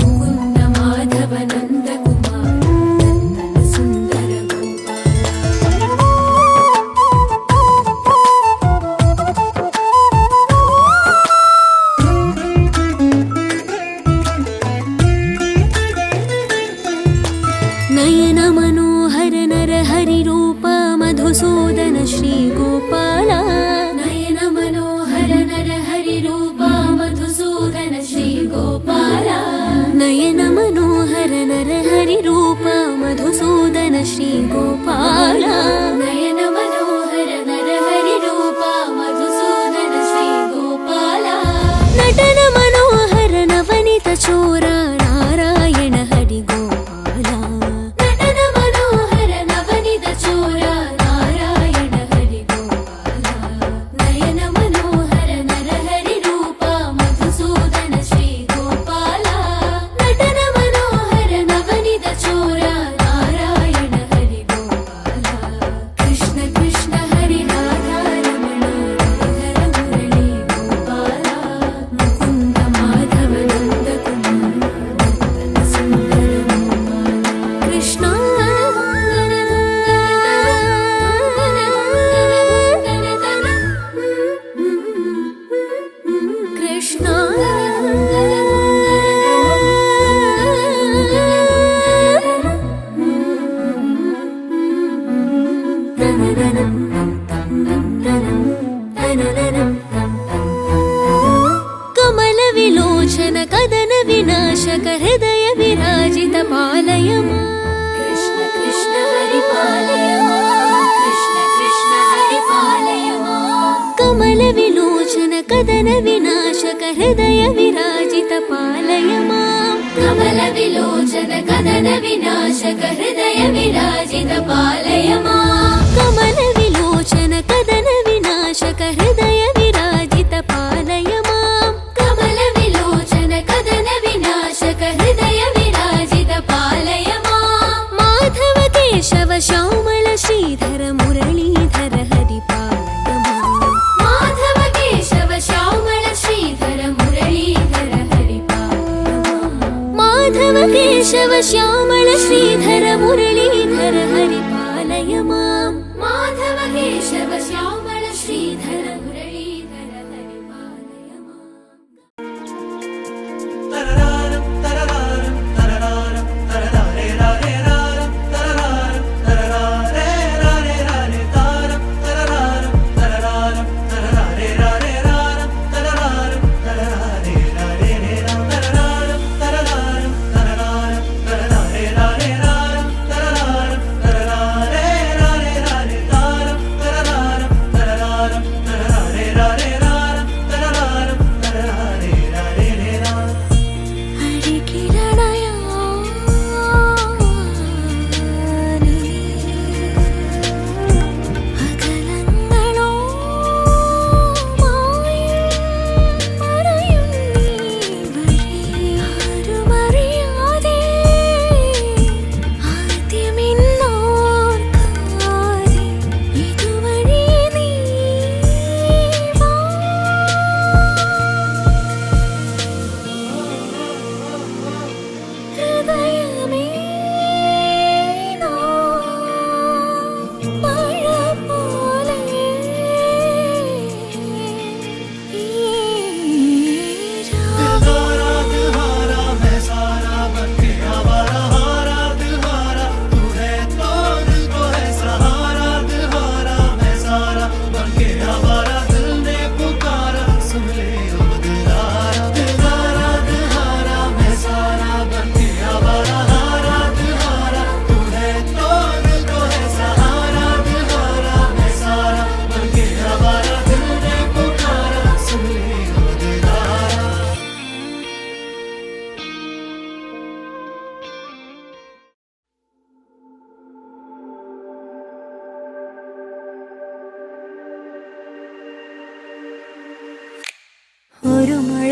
मुकुंद माधव नंद कुमार नर्तन सुंदर नयन मनोहर नर हरि रूप मधुसूदन श्री गोपाल नयन मनोहर नर हरि रूप मधुसूदन श्री गोपाल नयन मनोहर नर हरि रूप मधुसूदन श्री गोपाल नयन मनोहर नर हरि रूप मधुसूदन श्री गोपाल नटन मनोहर नवनीत चोर नारायण हरि गोपाल नटन मनोहर नवनीत चोर नारायण हरि गोपाल नयन मनोहर नर हरि रूप मधुसूदन श्री गोपाल नटन मनोहर नवनीत चोर नारायण हरि गोपाल कृष्ण कृष्ण हरि राधा रमण गिरिधर मुरली गोपाल मुकुंद माधव नंद कुमार नर्तन सुंदर गोपाल कृष्ण कृष्ण कमल विलोचन कदन विनाशक हृदय विराजित पालय मां। कृष्ण कृष्ण हरि पालय मां। कृष्ण कृष्ण हरि पालय मां। कमल विलोचन कदन विनाशक हृदय विराजित पालय मां। कमल विलोचन कदन विनाशक हृदय विराजित पालय मां। कमल विलोचन कदन विनाशक हृदय विराजित पालय मां। कमल विलोचन कदन विनाशक हृदय विराजित पालय मां। माधव केशव श्यामल श्रीधर मुरलीधर हरि पालय मां। माधव केशव श्यामल श्रीधर मुरलीधर हरि पालय मां। माधव केशव श्यामल श्रीधर मुरलीधर हरि पालय मां।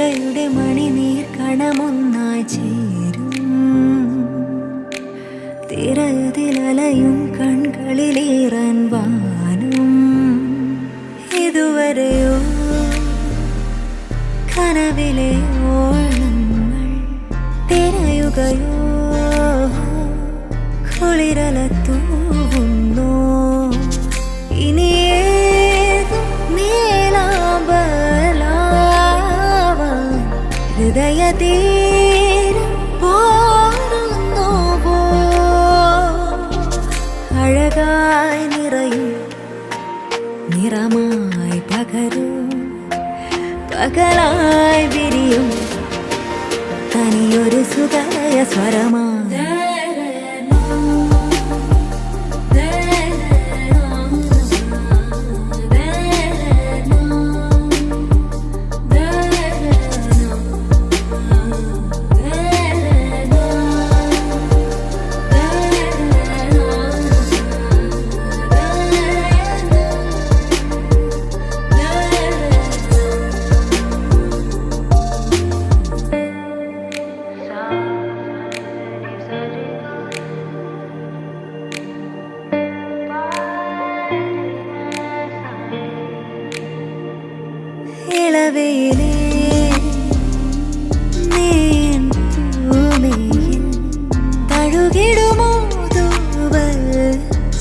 മഴയുടെ മണിനീർ കണമൊന്നായി ചേരും തിരതിലലയും കൺകളിലേറാൻ വാനും ഇതുവരെയോ കനവിലെ ഓളങ്ങൾ തിരയുകയോ കുളിരല തൂവുന്നു ഇനിയേതും നീലാമ്പലാവാൻ ഹൃദയതീരം പോരുന്നുവോ അഴകായി നിറയും നിറമായി പകരും പകലായി വിരിയും തനിയൊരു സുഖയ സ്വരമായി ഇളവയിലേ നീൻ ഭൂമിയിൽ തഴുകിടുമോ തൂവൽ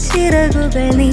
ചിറകുകൾ നീ